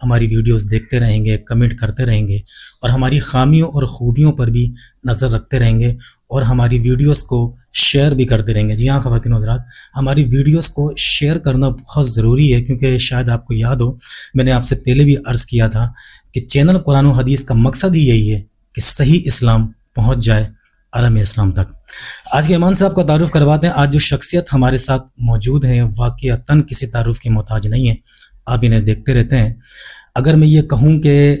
ہماری ویڈیوز دیکھتے رہیں گے, کمنٹ کرتے رہیں گے, اور ہماری خامیوں اور خوبیوں پر بھی نظر رکھتے رہیں گے, اور ہماری ویڈیوز کو شیئر بھی کرتے رہیں گے. جی ہاں خواتین و حضرات, ہماری ویڈیوز کو شیئر کرنا بہت ضروری ہے, کیونکہ شاید آپ کو یاد ہو, میں نے آپ سے پہلے بھی عرض کیا تھا کہ چینل قرآن و حدیث کا مقصد ہی یہی ہے کہ صحیح اسلام پہنچ جائے عالم اسلام تک. آج کے ایمان سے آپ کو تعارف کرواتے ہیں. آج جو شخصیت ہمارے ساتھ موجود ہیں واقعتاً کسی تعارف کی محتاج نہیں ہے, آپ انہیں دیکھتے رہتے ہیں. اگر میں یہ کہوں کہ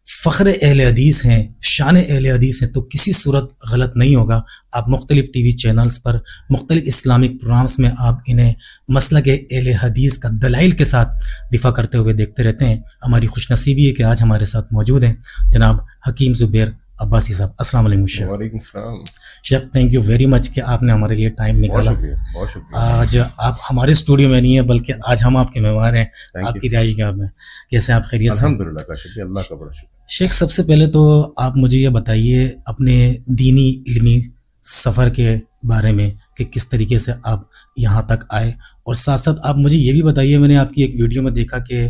فخر اہل حدیث ہیں, شان اہل حدیث ہیں, تو کسی صورت غلط نہیں ہوگا. آپ مختلف ٹی وی چینلز پر مختلف اسلامک پروگرامز میں آپ انہیں مسلک اہل حدیث کا دلائل کے ساتھ دفاع کرتے ہوئے دیکھتے رہتے ہیں. ہماری خوش نصیبی ہے کہ آج ہمارے ساتھ موجود ہیں جناب حکیم زبیر عباسی صاحب. السلام علیکم شیخ. وعلیکم السلام شیخ, تھینک یو ویری مچ کہ آپ نے ہمارے لیے ٹائم نکالا. بہت شکریہ. آج آپ ہمارے اسٹوڈیو میں نہیں ہیں بلکہ آج ہم آپ کے مہمان ہیں, آپ کی رہائش گاہ میں. کیسے آپ خیریت سے؟ الحمدللہ کا شکریہ, اللہ کا بڑا شکریہ. شیخ, سب سے پہلے تو آپ مجھے یہ بتائیے اپنے دینی علمی سفر کے بارے میں کہ کس طریقے سے آپ یہاں تک آئے, اور ساتھ ساتھ آپ مجھے یہ بھی بتائیے, میں نے آپ کی ایک ویڈیو میں دیکھا کہ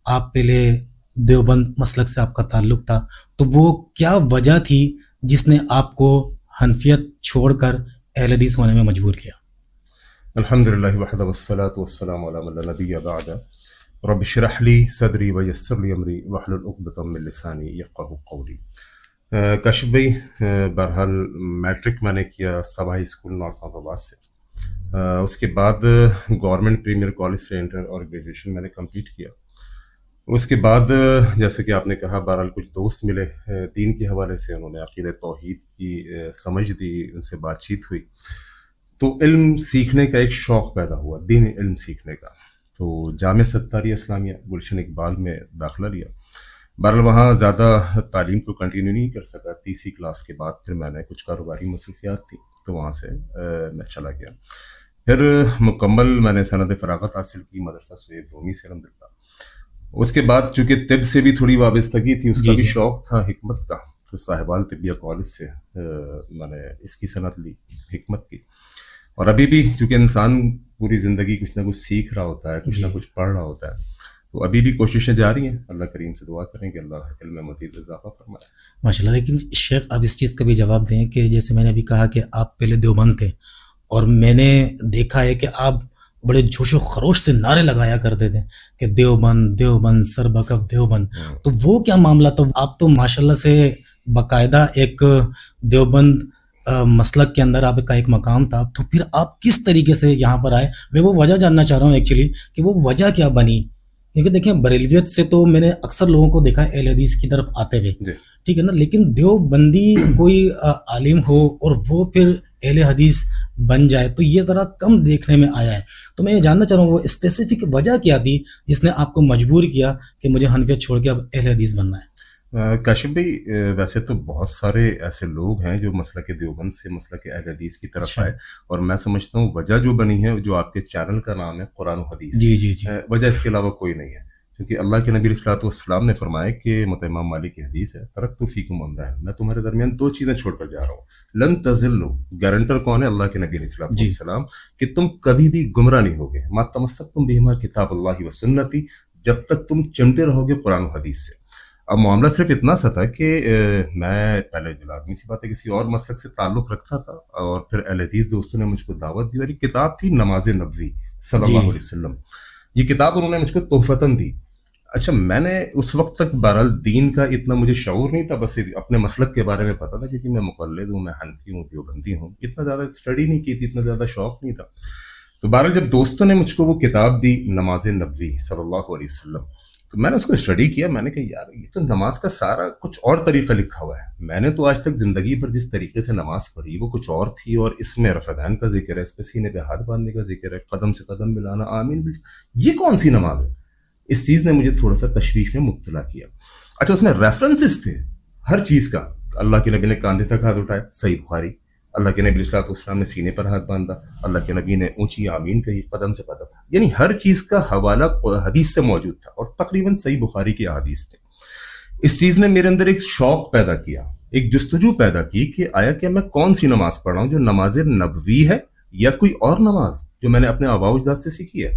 آپ پہلے دیوبند مسلک سے آپ کا تعلق تھا, تو وہ کیا وجہ تھی جس نے آپ کو حنفیت چھوڑ کر اہل حدیث ہونے میں مجبور کیا؟ الحمدللہ وحدہ والصلاة والسلام علی من لا نبی بعدہ. رب اشرح لی صدری ویسر لی امری واحلل عقدۃ من لسانی یفقہوا قولی. کاشف بھائی, بہرحال میٹرک میں نے کیا صباحی اسکول نارتھ ناظر آباد سے. اس کے بعد گورنمنٹ پریمیئر کالج سے انٹر اور گریجویشن میں نے کمپلیٹ کیا. اس کے بعد جیسے کہ آپ نے کہا, بہرحال کچھ دوست ملے دین کے حوالے سے, انہوں نے عقیدہ توحید کی سمجھ دی, ان سے بات چیت ہوئی, تو علم سیکھنے کا ایک شوق پیدا ہوا, دین علم سیکھنے کا. تو جامعہ ستاریہ اسلامیہ گلشن اقبال میں داخلہ لیا. بہرحال وہاں زیادہ تعلیم کو کنٹینیو نہیں کر سکا. تیسری کلاس کے بعد پھر میں نے کچھ کاروباری مصروفیات تھیں تو وہاں سے میں چلا گیا. پھر مکمل میں نے سند فراغت حاصل کی مدرسہ سہیب رومی سے الحمدللہ. اس کے بعد چونکہ طب سے بھی تھوڑی وابستگی تھی, اس کا بھی شوق تھا حکمت کا, تو صاحبال طبیہ کالج سے میں نے اس کی صنعت لی حکمت کی. اور ابھی بھی چونکہ انسان پوری زندگی کچھ نہ کچھ سیکھ رہا ہوتا ہے, کچھ نہ کچھ پڑھ رہا ہوتا ہے, تو ابھی بھی کوششیں جاری ہیں. اللہ کریم سے دعا کریں کہ اللہ علم میں مزید اضافہ فرمائے. ماشاء اللہ. لیکن شیخ آپ اس چیز کا بھی جواب دیں کہ جیسے میں نے ابھی کہا کہ آپ پہلے دیوبند تھے, اور میں نے دیکھا ہے کہ آپ بڑے جوش و خروش سے نعرے لگایا کرتے تھے کہ دیوبند دیوبند سر بکف دیوبند. تو وہ کیا معاملہ تھا؟ آپ تو ماشاءاللہ سے باقاعدہ ایک دیوبند مسلک کے اندر آپ کا ایک مقام تھا, تو پھر آپ کس طریقے سے یہاں پر آئے؟ میں وہ وجہ جاننا چاہ رہا ہوں ایکچولی کہ وہ وجہ کیا بنی. کیونکہ دیکھیں بریلویت سے تو میں نے اکثر لوگوں کو دیکھا اہل حدیث کی طرف آتے ہوئے, ٹھیک ہے نا, لیکن دیوبندی کوئی عالم ہو اور وہ پھر اہل حدیث بن جائے تو یہ ذرا کم دیکھنے میں آیا ہے. تو میں یہ جاننا چاہ رہا ہوں وہ اسپیسیفک وجہ کیا تھی جس نے آپ کو مجبور کیا کہ مجھے حنفیت چھوڑ کے اب اہل حدیث بننا ہے؟ کاشف بھائی, ویسے تو بہت سارے ایسے لوگ ہیں جو مسلک دیوبند سے مسلک اہل حدیث کی طرف آئے, اور میں سمجھتا ہوں وجہ جو بنی ہے, جو آپ کے چینل کا نام ہے قرآن و حدیث, جی, وجہ اس کے علاوہ کوئی نہیں ہے. کیونکہ اللہ کے نبی صلی اللہ علیہ وسلم نے فرمایا کہ امام مالک کی حدیث ہے, ترکت فیکم امرین, میں تمہارے درمیان 2 چیزیں چھوڑ کر جا رہا ہوں. لن تضلوا, گارنٹر کون ہے؟ اللہ کے نبی صلی اللہ علیہ وسلم, کہ تم کبھی بھی گمراہ نہیں ہوگے. ما تمسکتم بہما کتاب اللہ و سنتی, جب تک تم چمٹے رہو گے قرآن و حدیث سے. اب معاملہ صرف اتنا سا تھا کہ میں پہلے جو لازمی سی بات ہے کسی اور مسلک سے تعلق رکھتا تھا, اور پھر اہل حدیث دوستوں نے مجھ کو دعوت دی, اور یہ کتاب تھی نماز نبوی صلی اللہ علیہ وسلم. یہ کتاب انہوں نے مجھ کو تحفتاً دی. اچھا, میں نے اس وقت تک بہرحال دین کا اتنا مجھے شعور نہیں تھا, بس اپنے مسلک کے بارے میں پتا تھا کیونکہ میں مقلد ہوں, میں حنفی ہوں, دیوبندی ہوں, اتنا زیادہ اسٹڈی نہیں کی تھی, اتنا زیادہ شوق نہیں تھا. تو بہرحال جب دوستوں نے مجھ کو وہ کتاب دی نماز نبوی صلی اللہ علیہ وسلم, تو میں نے اس کو اسٹڈی کیا. میں نے کہا یار یہ تو نماز کا سارا کچھ اور طریقہ لکھا ہوا ہے. میں نے تو آج تک زندگی پر جس طریقے سے نماز پڑھی وہ کچھ اور تھی, اور اس میں رفع دین کا ذکر ہے, اس پہ سینے پہ ہاتھ باندھنے کا ذکر ہے, قدم سے قدم ملانا, آمین, یہ کون سی نماز ہے؟ اس چیز نے مجھے تھوڑا سا تشویش میں مبتلا کیا. اچھا, اس میں ریفرنسز تھے ہر چیز کا. اللہ کے نبی نے کاندھے تک ہاتھ اٹھایا, صحیح بخاری. اللہ کے نبی صلی اللہ علیہ وسلم نے سینے پر ہاتھ باندھا, اللہ کے نبی نے اونچی آمین کہی, قدم سے قدم, یعنی ہر چیز کا حوالہ حدیث سے موجود تھا, اور تقریباً صحیح بخاری کی احادیث تھے. اس چیز نے میرے اندر ایک شوق پیدا کیا, ایک جستجو پیدا کی کہ آیا کہ میں کون سی نماز پڑھ رہا ہوں, جو نماز نبوی ہے یا کوئی اور نماز جو میں نے اپنے آباء و اجداد سے سیکھی ہے.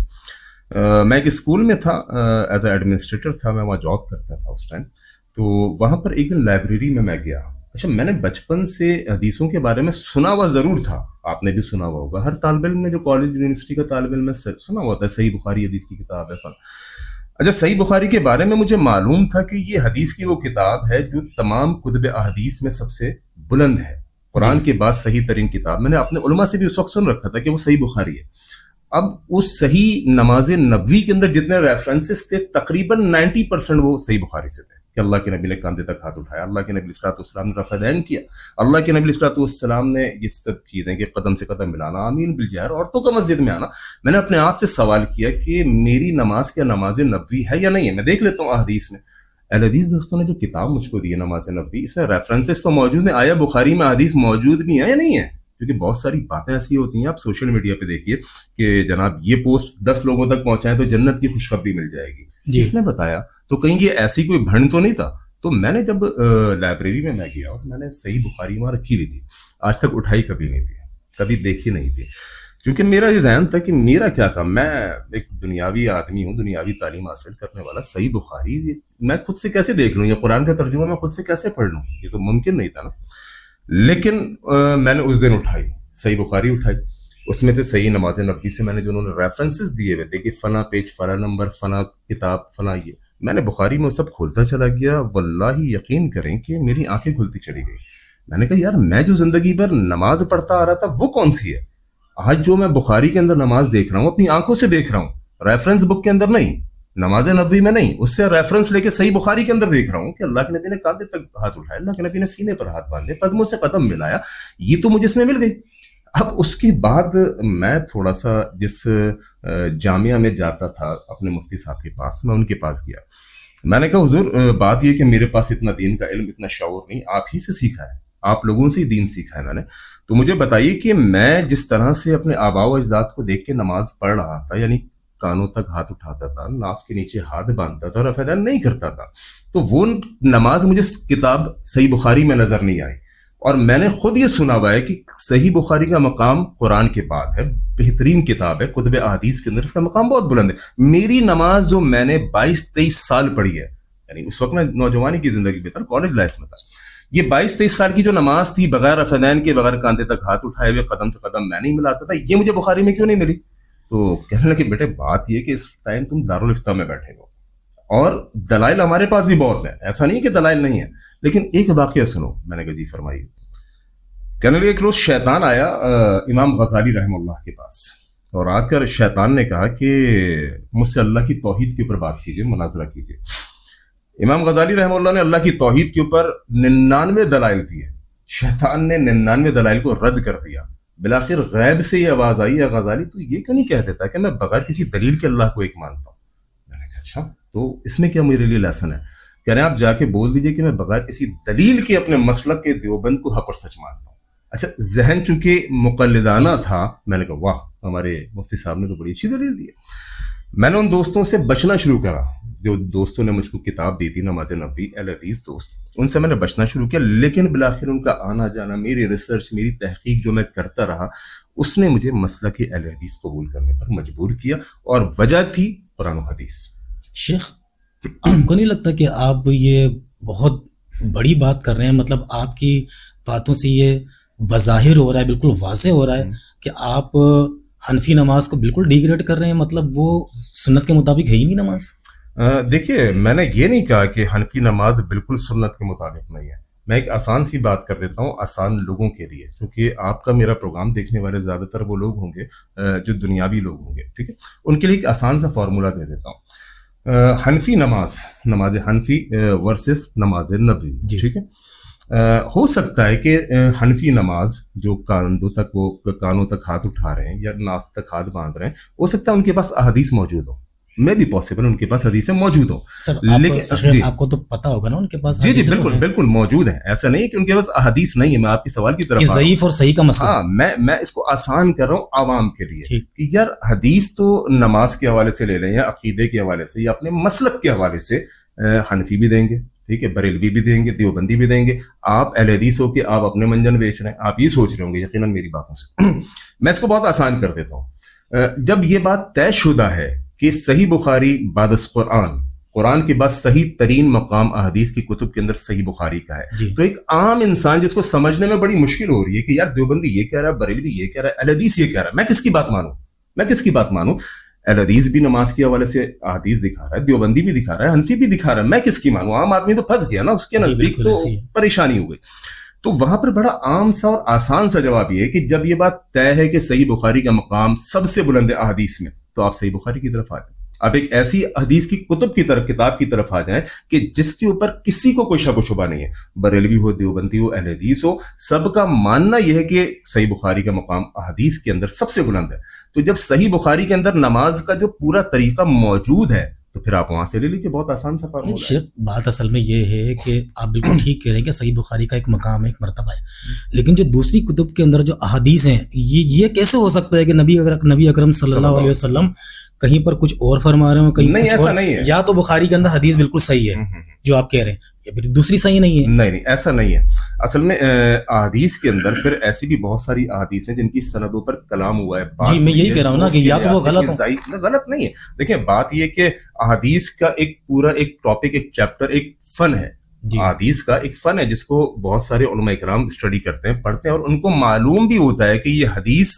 میں ایک اسکول میں تھا ایز اے ایڈمنسٹریٹر تھا، میں وہاں جاب کرتا تھا اس ٹائم. تو وہاں پر ایک دن لائبریری میں گیا. اچھا میں نے بچپن سے حدیثوں کے بارے میں سنا ہوا ضرور تھا، آپ نے بھی سنا ہوا ہوگا، ہر طالب علم نے جو کالج یونیورسٹی کا طالب علم ہے سنا ہوا تھا صحیح بخاری حدیث کی کتاب ہے فن. اچھا صحیح بخاری کے بارے میں مجھے معلوم تھا کہ یہ حدیث کی وہ کتاب ہے جو تمام کتب احادیث میں سب سے بلند ہے، قرآن کے بعد صحیح ترین کتاب. میں نے اپنے علماء سے بھی اس وقت سن رکھا تھا کہ وہ صحیح بخاری ہے. اب اس صحیح نماز نبوی کے اندر جتنے ریفرنسز تھے تقریباً 90% وہ صحیح بخاری سے تھے کہ اللہ کے نبی نے کاندھے تک ہاتھ اٹھایا، اللہ کے نبی علیہ الصلوۃ والسلام نے رفع دین کیا، اللہ کے نبی علیہ الصلوۃ والسلام نے یہ سب چیزیں کہ قدم سے قدم ملانا، آمین بالجہر، عورتوں کا مسجد میں آنا. میں نے اپنے آپ سے سوال کیا کہ میری نماز کیا نماز نبوی ہے یا نہیں ہے؟ میں دیکھ لیتا ہوں احادیث میں. اہل حدیث دوستوں نے جو کتاب مجھ کو دی ہے نماز نبوی، اس میں ریفرنسز تو موجود ہیں، آیا بخاری میں حدیث موجود بھی ہیں یا نہیں ہے؟ کیونکہ بہت ساری باتیں ایسی ہوتی ہیں، آپ سوشل میڈیا پہ دیکھیے کہ جناب یہ پوسٹ 10 لوگوں تک پہنچائیں تو جنت کی خوشخبری مل جائے گی. جس نے بتایا تو کہیں یہ ایسی کوئی بھنڈ تو نہیں تھا. تو میں نے جب لائبریری میں گیا اور میں نے صحیح بخاری وہاں رکھی ہوئی تھی، آج تک اٹھائی کبھی نہیں تھی، کبھی دیکھی نہیں تھی، کیونکہ میرا یہ ذہن تھا کہ میرا کیا کام، میں ایک دنیاوی آدمی ہوں، دنیاوی تعلیم حاصل کرنے والا. صحیح بخاری میں خود سے کیسے دیکھ لوں، یا قرآن کا ترجمہ میں خود سے کیسے پڑھ لوں؟ یہ تو ممکن نہیں تھا نا. لیکن میں نے اس دن اٹھائی، صحیح بخاری اٹھائی. اس میں تھے صحیح نماز نبوی سے میں نے جو انہوں نے ریفرنسز دیے ہوئے تھے کہ فلاں پیج فلاں نمبر فلاں کتاب فلاں، یہ میں نے بخاری میں وہ سب کھولتا چلا گیا. واللہ یقین کریں کہ میری آنکھیں کھلتی چلی گئی. میں نے کہا یار میں جو زندگی بھر نماز پڑھتا آ رہا تھا وہ کون سی ہے؟ آج جو میں بخاری کے اندر نماز دیکھ رہا ہوں اپنی آنکھوں سے دیکھ رہا ہوں، ریفرنس بک کے اندر نہیں، نماز نبوی میں نہیں، اس سے ریفرنس لے کے صحیح بخاری کے اندر دیکھ رہا ہوں کہ اللہ کے نبی نے کاندھے تک ہاتھ اٹھایا، اللہ کے نبی نے سینے پر ہاتھ باندھے، قدموں سے قدم ملایا، یہ تو مجھے اس میں مل گئی. اب اس کے بعد میں تھوڑا سا جس جامعہ میں جاتا تھا اپنے مفتی صاحب کے پاس، میں ان کے پاس گیا. میں نے کہا حضور بات یہ کہ میرے پاس اتنا دین کا علم اتنا شعور نہیں، آپ ہی سے سیکھا ہے، آپ لوگوں سے ہی دین سیکھا ہے میں نے، تو مجھے بتائیے کہ میں جس طرح سے اپنے آباء و اجداد کو دیکھ کے نماز پڑھ رہا تھا، یعنی کانوں تک ہاتھ اٹھاتا تھا، ناف کے نیچے ہاتھ باندھتا تھا، رفع دین نہیں کرتا تھا، تو وہ نماز مجھے کتاب صحیح بخاری میں نظر نہیں آئی. اور میں نے خود یہ سنا ہوا ہے کہ صحیح بخاری کا مقام قرآن کے بعد ہے، بہترین کتاب ہے، کتب احادیث کے اندر اس کا مقام بہت بلند ہے. میری نماز جو میں نے 22-23 سال پڑھی ہے، یعنی اس وقت میں نوجوانی کی زندگی میں تھا، کالج لائف میں تھا، یہ 22-23 سال کی جو نماز تھی بغیر رفع دین کے، بغیر کاندھے تک ہاتھ اٹھائے ہوئے، قدم سے قدم میں نہیں ملاتا تھا، یہ مجھے بخاری میں کیوں نہیں ملی؟ تو کہنے لگے بیٹے بات یہ کہ اس ٹائم تم دارالفتہ میں بیٹھے ہو اور دلائل ہمارے پاس بھی بہت ہیں، ایسا نہیں کہ دلائل نہیں ہیں، لیکن ایک واقعہ سنو. میں نے کہا جی فرمائیے. کہنے لگے ایک روز شیطان آیا امام غزالی رحمہ اللہ کے پاس، اور آ کر شیطان نے کہا کہ مجھ سے اللہ کی توحید کے اوپر بات کیجیے، مناظرہ کیجیے. امام غزالی رحمہ اللہ نے اللہ کی توحید کے اوپر 99 دلائل دیے، شیطان نے 99 دلائل کو رد کر دیا. بالآخر غیب سے یہ آواز آئی، یا غزالی تو یہ کیوں نہیں کہہ دیتا کہ میں بغیر کسی دلیل کے اللہ کو ایک مانتا ہوں؟ میں نے کہا اچھا تو اس میں کیا میرے لیے لیسن ہے؟ کہہ رہے ہیں آپ جا کے بول دیجئے کہ میں بغیر کسی دلیل کے اپنے مسلک کے دیوبند کو حق اور سچ مانتا ہوں. اچھا ذہن چونکہ مقلدانہ تھا، میں نے کہا واہ ہمارے مفتی صاحب نے تو بڑی اچھی دلیل دی ہے. میں نے ان دوستوں سے بچنا شروع کرا جو دوستوں نے مجھ کو کتاب دی تھی نماز نبوی، اہل حدیث دوست، ان سے میں نے بچنا شروع کیا. لیکن بالآخر ان کا آنا جانا، میری ریسرچ، میری تحقیق جو میں کرتا رہا، اس نے مجھے مسلک اہل حدیث قبول کرنے پر مجبور کیا، اور وجہ تھی قرآن و حدیث. شیخ آپ کو نہیں لگتا کہ آپ یہ بہت بڑی بات کر رہے ہیں؟ مطلب آپ کی باتوں سے یہ بظاہر ہو رہا ہے، بالکل واضح ہو رہا ہے کہ آپ حنفی نماز کو بالکل ڈیگریڈ کر رہے ہیں، مطلب وہ سنت کے مطابق ہے ہی نہیں نماز. دیکھیے میں نے یہ نہیں کہا کہ حنفی نماز بالکل سنت کے مطابق نہیں ہے. میں ایک آسان سی بات کر دیتا ہوں آسان لوگوں کے لیے، کیونکہ آپ کا میرا پروگرام دیکھنے والے زیادہ تر وہ لوگ ہوں گے جو دنیاوی لوگ ہوں گے، ٹھیک ہے، ان کے لیے ایک آسان سا فارمولا دے دیتا ہوں. حنفی نماز حنفی ورسز نماز نبوی، ٹھیک ہے. ہو سکتا ہے کہ حنفی نماز جو کانوں تک ہاتھ اٹھا رہے ہیں یا ناف تک ہاتھ باندھ رہے ہیں، ہو سکتا ہے ان کے پاس احادیث موجود ہوں، میں بھی پاسبل ان کے پاس حدیثیں موجود ہوں. لیکن آپ کو تو پتا ہوگا نا ان کے پاس. جی بالکل موجود ہیں، ایسا نہیں ہے کہ ان کے پاس احادیث نہیں ہے. میں آپ کے سوال کی طرف ضعیف اور صحیح کا مسئلہ، ہاں میں اس کو آسان کر رہا ہوں عوام کے لیے کہ یار حدیث تو نماز کے حوالے سے لے لیں، یا عقیدے کے حوالے سے، یا اپنے مسلک کے حوالے سے حنفی بھی دیں گے، ٹھیک ہے، بریلوی بھی دیں گے، دیوبندی بھی دیں گے. آپ اہل حدیث ہو کے آپ اپنے منجن بیچ رہے ہیں، آپ یہ سوچ رہے ہوں گے یقیناً میری باتوں سے. میں اس کو بہت آسان کر دیتا ہوں. جب یہ بات طے شدہ ہے کہ صحیح بخاری بعد از قرآن کے بعد صحیح ترین مقام احادیث کی کتب کے اندر صحیح بخاری کا ہے. تو ایک عام انسان جس کو سمجھنے میں بڑی مشکل ہو رہی ہے کہ یار دیوبندی یہ کہہ رہا ہے, بریلوی یہ کہہ رہا ہے, اہل حدیث یہ کہہ رہا ہے, میں کس کی بات مانوں؟ اہل حدیث بھی نماز کے حوالے سے احادیث دکھا رہا ہے, دیوبندی بھی دکھا رہا ہے, حنفی بھی دکھا رہا ہے, میں کس کی مانوں؟ عام آدمی تو پھنس گیا نا, اس کے نزدیک تو پریشانی ہو گئی. تو وہاں پر بڑا عام سا اور آسان سا جواب یہ ہے کہ جب یہ بات طے ہے کہ صحیح بخاری کا مقام سب سے بلند ہے احادیث میں, تو آپ صحیح بخاری کی طرف آ جائیں. آپ ایک ایسی حدیث کی کتاب کی طرف آ جائیں کہ جس کے اوپر کسی کو کوئی شک و شبہ نہیں ہے, بریلوی ہو, دیوبندی ہو, اہل حدیث ہو, سب کا ماننا یہ ہے کہ صحیح بخاری کا مقام احادیث کے اندر سب سے بلند ہے. تو جب صحیح بخاری کے اندر نماز کا جو پورا طریقہ موجود ہے تو پھر آپ وہاں سے لے لیجیے, بہت آسان سا کام ہوگا. بات اصل میں یہ ہے کہ آپ بالکل ٹھیک کہہ رہے ہیں کہ صحیح بخاری کا ایک مقام ہے, ایک مرتبہ ہے, لیکن جو دوسری کتب کے اندر جو احادیث ہیں یہ کیسے ہو سکتا ہے کہ نبی اکرم صلی اللہ علیہ وسلم کہیں پر کچھ اور فرما رہے ہوں, کہیں نہیں, ایسا نہیں ہے. یا تو بخاری کے اندر حدیث بالکل صحیح ہے جو آپ کہہ رہے ہیں, یا پھر دوسری صحیح نہیں ہے. نہیں, ایسا نہیں ہے. اصل میں احادیث کے اندر پھر ایسی بھی بہت ساری احادیث ہیں جن کی سندوں پر کلام ہوا ہے. جی میں یہی کہہ رہا ہوں نا کہ یا تو وہ غلط نہیں ہے. دیکھیں بات یہ کہ احادیث کا ایک پورا ایک ٹاپک, ایک چیپٹر, ایک فن ہے. احادیث کا ایک فن ہے جس کو بہت سارے علماء کرام اسٹڈی کرتے ہیں, پڑھتے ہیں, اور ان کو معلوم بھی ہوتا ہے کہ یہ حدیث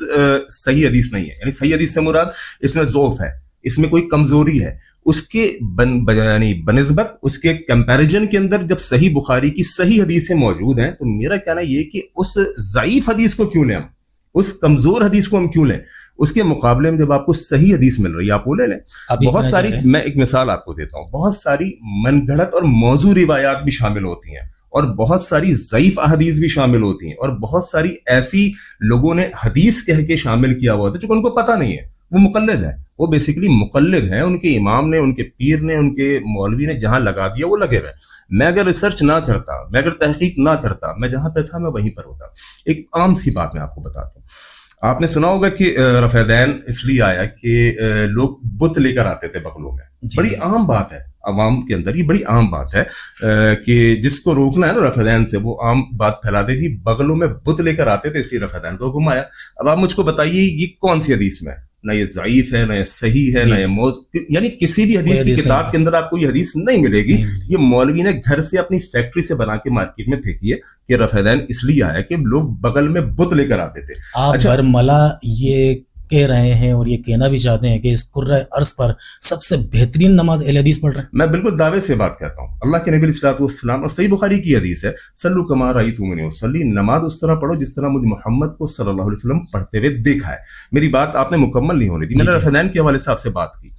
صحیح حدیث نہیں ہے. یعنی صحیح حدیث سے مراد اس میں ضعف ہے, اس میں کوئی کمزوری ہے. اس کے یعنی بنسبت اس کے کمپیریزن کے اندر جب صحیح بخاری کی صحیح حدیثیں موجود ہیں تو میرا کہنا یہ کہ اس ضعیف حدیث کو کیوں لیں ہم, اس کمزور حدیث کو ہم کیوں لیں؟ اس کے مقابلے میں جب آپ کو صحیح حدیث مل رہی ہے آپ وہ لے لیں. بہت ساری, میں ایک مثال آپ کو دیتا ہوں, بہت ساری من گھڑت اور موضوع روایات بھی شامل ہوتی ہیں, اور بہت ساری ضعیف احادیث بھی شامل ہوتی ہیں, اور بہت ساری ایسی لوگوں نے حدیث کہہ کے شامل کیا ہوا تھا جو ان کو پتہ نہیں ہے. وہ مقلد ہے, وہ بیسیکلی مقلد ہے, ان کے امام نے, ان کے پیر نے, ان کے مولوی نے جہاں لگا دیا وہ لگے ہوئے. میں اگر ریسرچ نہ کرتا, میں اگر تحقیق نہ کرتا, میں جہاں پہ تھا میں وہیں پر ہوتا. ایک عام سی بات میں آپ کو بتاتا ہوں. آپ نے سنا ہوگا کہ رفع دین اس لیے آیا کہ لوگ بت لے کر آتے تھے بغلوں میں. بڑی عام بات ہے عوام کے اندر, یہ بڑی عام بات ہے کہ جس کو روکنا ہے نا رفع دین سے, وہ عام بات پھیلا دی تھی, بغلوں میں بت لے کر آتے تھے اس لیے رفع دین کو گھمایا. اب آپ مجھ کو بتائیے یہ کون سی حدیث میں ہے؟ نہ یہ ضعیف ہے, نہ یہ صحیح ہے, نہ یہ یعنی کسی بھی حدیث کی کتاب کے اندر آپ کو یہ حدیث نہیں ملے گی. یہ مولوی نے گھر سے اپنی فیکٹری سے بنا کے مارکیٹ میں پھینکی ہے کہ رفع دین اس لیے آیا کہ لوگ بغل میں بت لے کر آتے تھے. آپ برملا یہ کہہ رہے ہیں اور یہ کہنا بھی چاہتے ہیں کہ اس قرۂ ارض پر سب سے بہترین نماز اہل حدیث پڑھ رہے ہیں؟ میں بالکل دعوے سے بات کرتا ہوں. اللہ کے نبی علیہ الصلوۃ والسلام, اور صحیح بخاری کی حدیث ہے, صلو کما رأیتمونی اصلی, نماز اس طرح پڑھو جس طرح مجھ محمد کو صلی اللہ علیہ وسلم پڑھتے ہوئے دیکھا ہے. میری بات آپ نے مکمل نہیں ہونے دی. میں نے رفع دین کے حوالے سے آپ سے بات کی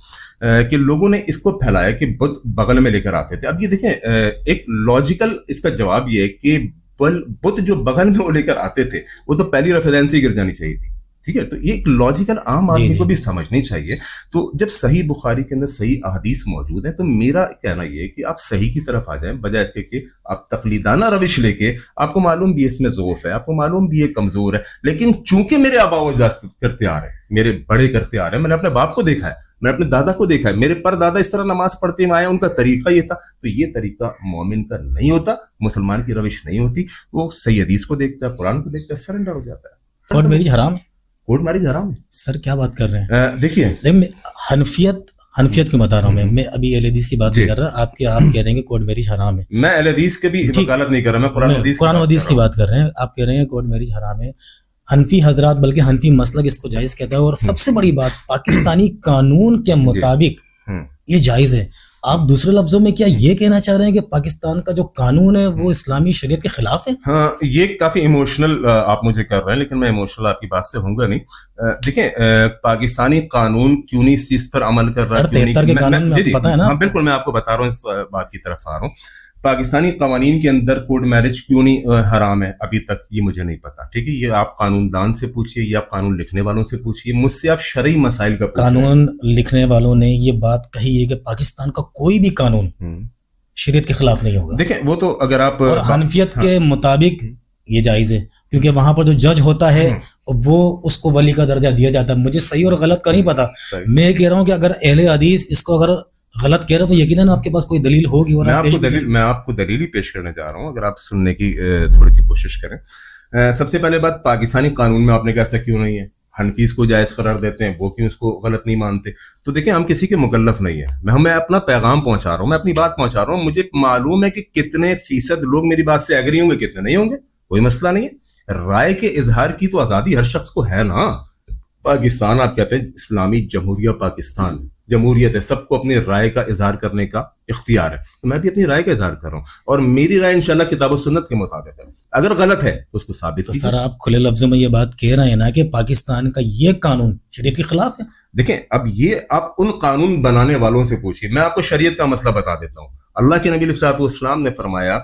کہ لوگوں نے اس کو پھیلایا کہ بت بغل میں لے کر آتے تھے. اب یہ دیکھیں ایک لاجیکل اس کا جواب یہ ہے کہ بت جو بغل میں وہ لے کر آتے تھے وہ تو پہلی رفع دین سے ہی گر جانی چاہیے تھی. ٹھیک ہے, تو یہ ایک لاجیکل عام آدمی کو بھی سمجھنی چاہیے. تو جب صحیح بخاری کے اندر صحیح احادیث موجود ہیں تو میرا کہنا یہ ہے کہ آپ صحیح کی طرف آ جائیں, بجائے اس کے کہ آپ تقلیدانہ روش لے کے, آپ کو معلوم بھی اس میں ضعف ہے, آپ کو معلوم بھی یہ کمزور ہے, لیکن چونکہ میرے آبا و اجداد کرتے آ رہے ہیں, میرے بڑے کرتے آ رہے ہیں, میں نے اپنے باپ کو دیکھا ہے, میں نے اپنے دادا کو دیکھا ہے, میرے پر دادا اس طرح نماز پڑھتے ہوئے آئے, ان کا طریقہ یہ تھا, تو یہ طریقہ مومن کا نہیں ہوتا, مسلمان کی روش نہیں ہوتی. وہ صحیح حدیث کو دیکھتا ہے, قرآن کو دیکھتا ہے, سرنڈر ہو جاتا ہے. اور میری حرام ہے, کوٹ میرج حرام ہے. سر کیا بات کر رہے ہیں؟ دیکھیے حنفیت کی بتا رہا ہوں, میں ابھی اہل حدیث کی بات نہیں کر رہا. آپ کہہ رہے ہیں کہ کوٹ میرج حرام ہے. میں اہل حدیث کے بھی وکالت نہیں کر رہا, میں قرآن حدیث کی بات کر رہے ہیں. آپ کہہ رہے ہیں کوٹ میرج حرام ہے. حنفی حضرات, بلکہ حنفی مسلک اس کو جائز کہتا ہے, اور سب سے بڑی بات پاکستانی قانون کے مطابق یہ جائز ہے. آپ دوسرے لفظوں میں کیا یہ کہنا چاہ رہے ہیں کہ پاکستان کا جو قانون ہے وہ اسلامی شریعت کے خلاف ہے؟ ہاں, یہ کافی ایموشنل آپ مجھے کر رہے ہیں, لیکن میں ایموشنل آپ کی بات سے ہوں گا نہیں. دیکھیں پاکستانی قانون کیوں نہیں اس چیز پر عمل کر رہا ہے؟ بالکل, میں آپ کو بتا رہا ہوں, اس بات کی طرف آ رہا ہوں. پاکستانی قوانین کے اندر کوڈ میرج کیوں نہیں حرام ہے ابھی تک یہ مجھے نہیں پتا. ٹھیک ہے, یہ آپ قانون دان سے پوچھیے یا آپ قانون لکھنے والوں سے پوچھیے, مجھ سے آپ شرعی مسائل کا پوچھیے. قانون لکھنے والوں نے یہ بات کہی ہے کہ پاکستان کا کوئی بھی قانون شریعت کے خلاف نہیں ہوگا. دیکھیں وہ تو اگر آپ حنفیت کے مطابق یہ جائز ہے, کیونکہ وہاں پر جو جج ہوتا ہے وہ اس کو ولی کا درجہ دیا جاتا ہے. مجھے صحیح اور غلط کا نہیں پتا, میں کہہ رہا ہوں کہ اگر اہل حدیث اس کو اگر غلط کہہ رہے تو یقیناً آپ کے پاس کوئی دلیل ہوگی. اور میں آپ کو دلیل ہی پیش کرنے جا رہا ہوں, اگر آپ سننے کی تھوڑی سی کوشش کریں. سب سے پہلے بات, پاکستانی قانون میں آپ نے کہا ایسا کیوں نہیں ہے, حنفیز کو جائز قرار دیتے ہیں، وہ کیوں اس کو غلط نہیں مانتے؟ تو دیکھیں ہم کسی کے مکلف نہیں ہیں، میں اپنا پیغام پہنچا رہا ہوں، میں اپنی بات پہنچا رہا ہوں، مجھے معلوم ہے کہ کتنے فیصد لوگ میری بات سے ایگری ہوں گے، کتنے نہیں ہوں گے، کوئی مسئلہ نہیں ہے۔ رائے کے اظہار کی تو آزادی ہر شخص کو ہے نا۔ پاکستان آپ کہتے ہیں اسلامی جمہوریہ پاکستان، جمہوریت ہے، سب کو اپنی رائے کا اظہار کرنے کا اختیار ہے، تو میں بھی اپنی رائے کا اظہار کر رہا ہوں، اور میری رائے انشاءاللہ کتاب و سنت کے مطابق ہے، اگر غلط ہے تو اس کو ثابت تو کیجیے۔ سر آپ کھلے لفظوں میں یہ بات کہہ رہے ہیں نا کہ پاکستان کا یہ قانون شریعت کے خلاف ہے؟ دیکھیں اب یہ آپ ان قانون بنانے والوں سے پوچھیے، میں آپ کو شریعت کا مسئلہ بتا دیتا ہوں۔ اللہ کے نبی علیہ الصلوۃ والسلام نے فرمایا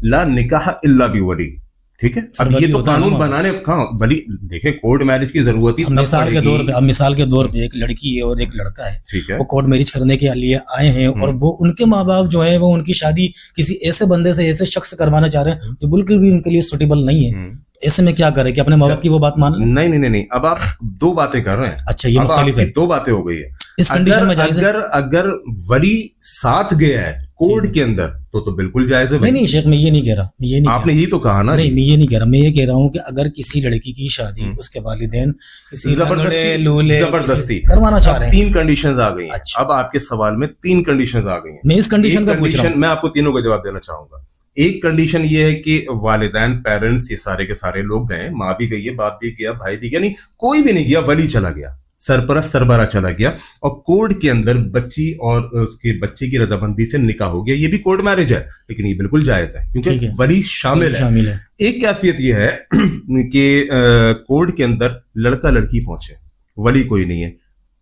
لا نکاح الا بولی، ٹھیک ہے؟ اب یہ تو قانون بنانے کہاں ولی، دیکھیں کورٹ میرج کی ضرورت ہی مثال کے طور پہ ایک لڑکی ہے اور ایک لڑکا ہے، ٹھیک ہے، وہ کورٹ میرج کرنے کے لیے آئے ہیں، اور وہ ان کے ماں باپ جو ہیں وہ ان کی شادی کسی ایسے بندے سے، ایسے شخص سے کروانا چاہ رہے ہیں جو بالکل بھی ان کے لیے سوٹیبل نہیں ہے، ایسے میں کیا کریں کہ اپنے ماں باپ کی وہ بات مان لیں؟ نہیں، اب آپ دو باتیں کر رہے ہیں۔ اچھا یہ مختلف ہے، دو باتیں ہو گئی ہے۔ اس کنڈیشن میں جائز ہے؟ اگر ولی ساتھ گیا ہے کورٹ کے اندر تو بالکل جائز ہے۔ نہیں شیخ، میں یہ نہیں کہہ رہا، آپ نے یہی تو کہا نا۔ نہیں میں یہ نہیں کہہ رہا، میں یہ کہہ رہا ہوں کہ اگر کسی لڑکی کی شادی اس کے والدین کسی زبردستی کروانا چاہ رہے ہیں، 3 کنڈیشنز آ گئی ہیں۔ اب آپ کے سوال میں 3 کنڈیشنز آ گئی ہیں، میں اس کنڈیشن کا پوچھ رہا ہوں، میں آپ کو تینوں کا جواب دینا چاہوں گا۔ ایک کنڈیشن یہ ہے کہ والدین، پیرنٹس، یہ سارے کے سارے لوگ گئے، ماں بھی گئی ہے، باپ بھی گیا، بھائی بھی گیا، نہیں کوئی بھی نہیں گیا، ولی چلا گیا، سرپرست سربراہ چلا گیا، اور کورٹ کے اندر بچی اور اس کے بچے کی رضامندی سے نکاح ہو گیا، یہ بھی کورٹ میرج ہے، لیکن یہ بالکل جائز ہے کیونکہ ولی شامل ہے۔ ایک کیفیت یہ ہے کہ کورٹ کے اندر لڑکا لڑکی پہنچے، ولی کوئی نہیں ہے،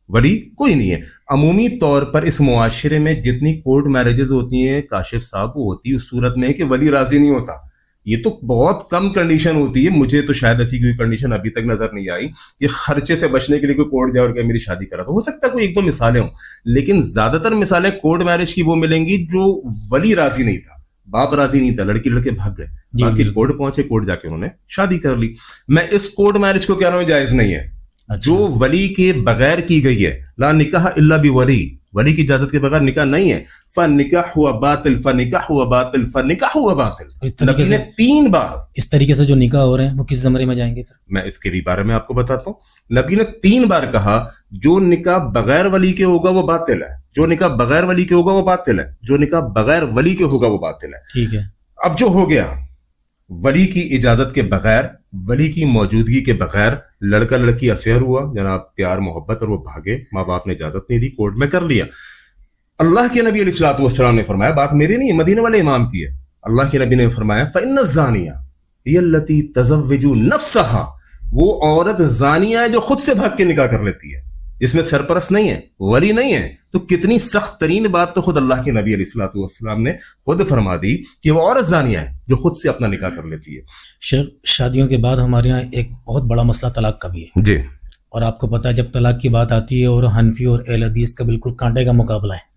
ولی کوئی نہیں ہے۔ عمومی طور پر اس معاشرے میں جتنی کورٹ میرجز ہوتی ہیں کاشف صاحب، وہ ہوتی ہے اس صورت میں کہ ولی راضی نہیں ہوتا، یہ تو بہت کم کنڈیشن ہوتی ہے، مجھے تو شاید ایسی کوئی کنڈیشن ابھی تک نظر نہیں آئی کہ خرچے سے بچنے کے لیے کوئی کورٹ جائے اور کہ میری شادی کرا، تو ہو سکتا ہے کوئی 1-2 مثالیں ہوں، لیکن زیادہ تر مثالیں کورٹ میرج کی وہ ملیں گی جو ولی راضی نہیں تھا، باپ راضی نہیں تھا، لڑکی لڑکے بھاگ گئے، باقی کورٹ پہنچے، کورٹ جا کے انہوں نے شادی کر لی۔ میں اس کورٹ میرج کو کہہ رہا ہوں جائز نہیں ہے جو ولی کے بغیر کی گئی ہے، لا نکاح الا بولی، ولی کی اجازت کے بغیر نکاح نہیں ہے، فنکاح ہوا باطل، فنکاح ہوا باطل، فنکاح ہوا باطل۔ نبی نے 3 بار اس طریقے سے جو نکاح ہو رہے ہیں وہ کس زمرے میں جائیں گے؟ میں اس کے بھی بارے میں آپ کو بتاتا ہوں۔ نبی نے 3 بار کہا جو نکاح بغیر ولی کے ہوگا وہ باطل ہے، جو نکاح بغیر ولی کے ہوگا وہ باطل ہے، جو نکاح بغیر ولی کے ہوگا وہ باطل ہے۔ ٹھیک ہے، اب جو ہو گیا ولی کی اجازت کے بغیر، ولی کی موجودگی کے بغیر، لڑکا لڑکی افیئر ہوا، جناب پیار محبت، اور وہ بھاگے، ماں باپ نے اجازت نہیں دی، کورٹ میں کر لیا۔ اللہ کے نبی علیہ الصلوۃ والسلام نے فرمایا، بات میری نہیں، مدینے والے امام کی ہے، اللہ کے نبی نے فرمایا فإن الزانیہ هی التی تزوج نفسہا، وہ عورت زانیہ ہے جو خود سے بھاگ کے نکاح کر لیتی ہے، جس میں سرپرست نہیں ہے، ولی نہیں ہے۔ تو کتنی سخت ترین بات تو خود اللہ کے نبی علیہ الصلوۃ والسلام نے خود فرما دی کہ وہ عورت زانیہ ہے جو خود سے اپنا نکاح کر لیتی ہے۔ شیخ شادیوں کے بعد ہمارے یہاں ایک بہت بڑا مسئلہ طلاق کا بھی ہے جی، اور آپ کو پتا ہے جب طلاق کی بات آتی ہے اور حنفی اور اہل حدیث کا بالکل کانٹے کا مقابلہ ہے۔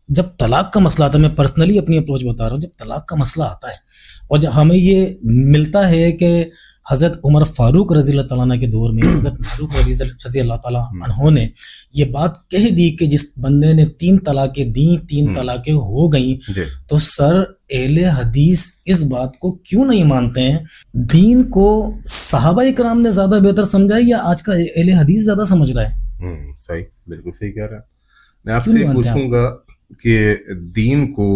جب طلاق کا مسئلہ آتا ہے، میں پرسنلی اپنی اپروچ بتا رہا ہوں، جب طلاق کا مسئلہ آتا ہے اور جب ہمیں یہ ملتا ہے کہ حضرت عمر فاروق رضی اللہ تعالیٰ عنہ کے دور میں حضرت فاروق رضی اللہ تعالیٰ عنہ نے یہ بات کہہ دی کہ جس بندے نے 3 طلاقیں دیں 3 طلاقیں ہو گئیں، تو سر اہل حدیث اس بات کو کیوں نہیں مانتے ہیں؟ دین کو صحابہ اکرام نے زیادہ بہتر سمجھا ہے یا آج کا اہل حدیث زیادہ سمجھ رہا ہے؟ صحیح، بالکل صحیح کہہ رہا ہے۔ میں آپ سے پوچھوں گا کہ دین کو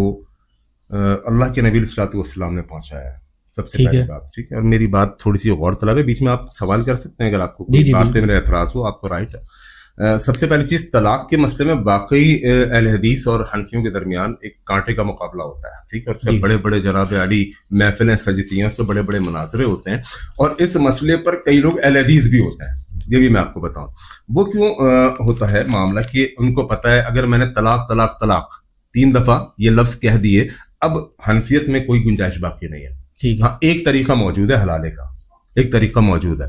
اللہ کے نبی علیہ الصلوۃ والسلام نے پہنچایا ہے، سب سے پہلی بات، ٹھیک ہے؟ اور میری بات تھوڑی سی غور طلب ہے، بیچ میں آپ سوال کر سکتے ہیں اگر آپ کو کوئی بات پہ میرا اعتراض ہو، آپ کو رائٹ ہے۔ سب سے پہلی چیز، طلاق کے مسئلے میں واقعی اہل حدیث اور حنفیوں کے درمیان ایک کانٹے کا مقابلہ ہوتا ہے، ٹھیک ہے؟ اور اس میں بڑے بڑے جناب علی محفلیں سجتی ہیں، اس میں بڑے بڑے مناظرے ہوتے ہیں، اور اس مسئلے پر کئی لوگ اہل حدیث بھی ہوتے ہیں، یہ بھی میں آپ کو بتاؤں وہ کیوں ہوتا ہے معاملہ، کہ ان کو پتا ہے اگر میں نے طلاق طلاق طلاق 3 دفعہ یہ لفظ کہہ دیے، اب حنفیت میں کوئی گنجائش باقی نہیں ہے۔ ہاں، ایک طریقہ موجود ہے حلالے کا، ایک طریقہ موجود ہے،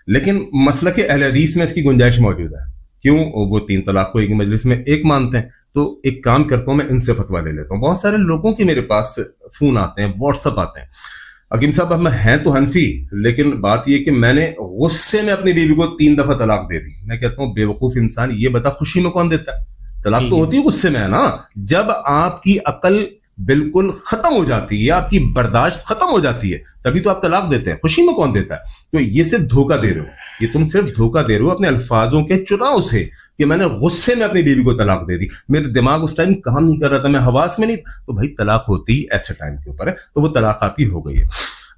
لیکن مسلک اہل حدیث میں اس کی گنجائش موجود ہے۔ کیوں؟ وہ 3 طلاق کو ایک مجلس میں ایک مانتے ہیں۔ تو ایک کام کرتا ہوں، میں ان سے فتویٰ لے لیتا ہوں۔ بہت سارے لوگوں کے میرے پاس فون آتے ہیں، واٹس اپ آتے ہیں، حکیم صاحب ہم ہیں تو حنفی، لیکن بات یہ کہ میں نے غصے میں اپنی بیوی کو 3 دفعہ طلاق دے دی۔ میں کہتا ہوں بے وقوف انسان، یہ بتا خوشی میں کون دیتا ہے؟ طلاق تو ہوتی ہے غصے میں ہے نا۔ جب آپ کی عقل بالکل ختم ہو جاتی ہے, آپ کی برداشت ختم ہو جاتی ہے, تبھی تو آپ طلاق دیتے ہیں. خوشی میں کون دیتا ہے؟ تو یہ صرف دھوکہ دے رہے ہو, یہ تم صرف دھوکہ دے رہے ہو اپنے الفاظوں کے چناؤ سے, کہ میں نے غصے میں اپنی بیوی کو طلاق دے دی, میرے دماغ اس ٹائم کام نہیں کر رہا تھا, میں حواس میں نہیں, تو بھائی طلاق ہوتی ایسے ٹائم کے اوپر ہے, تو وہ طلاق آپ کی ہو گئی ہے.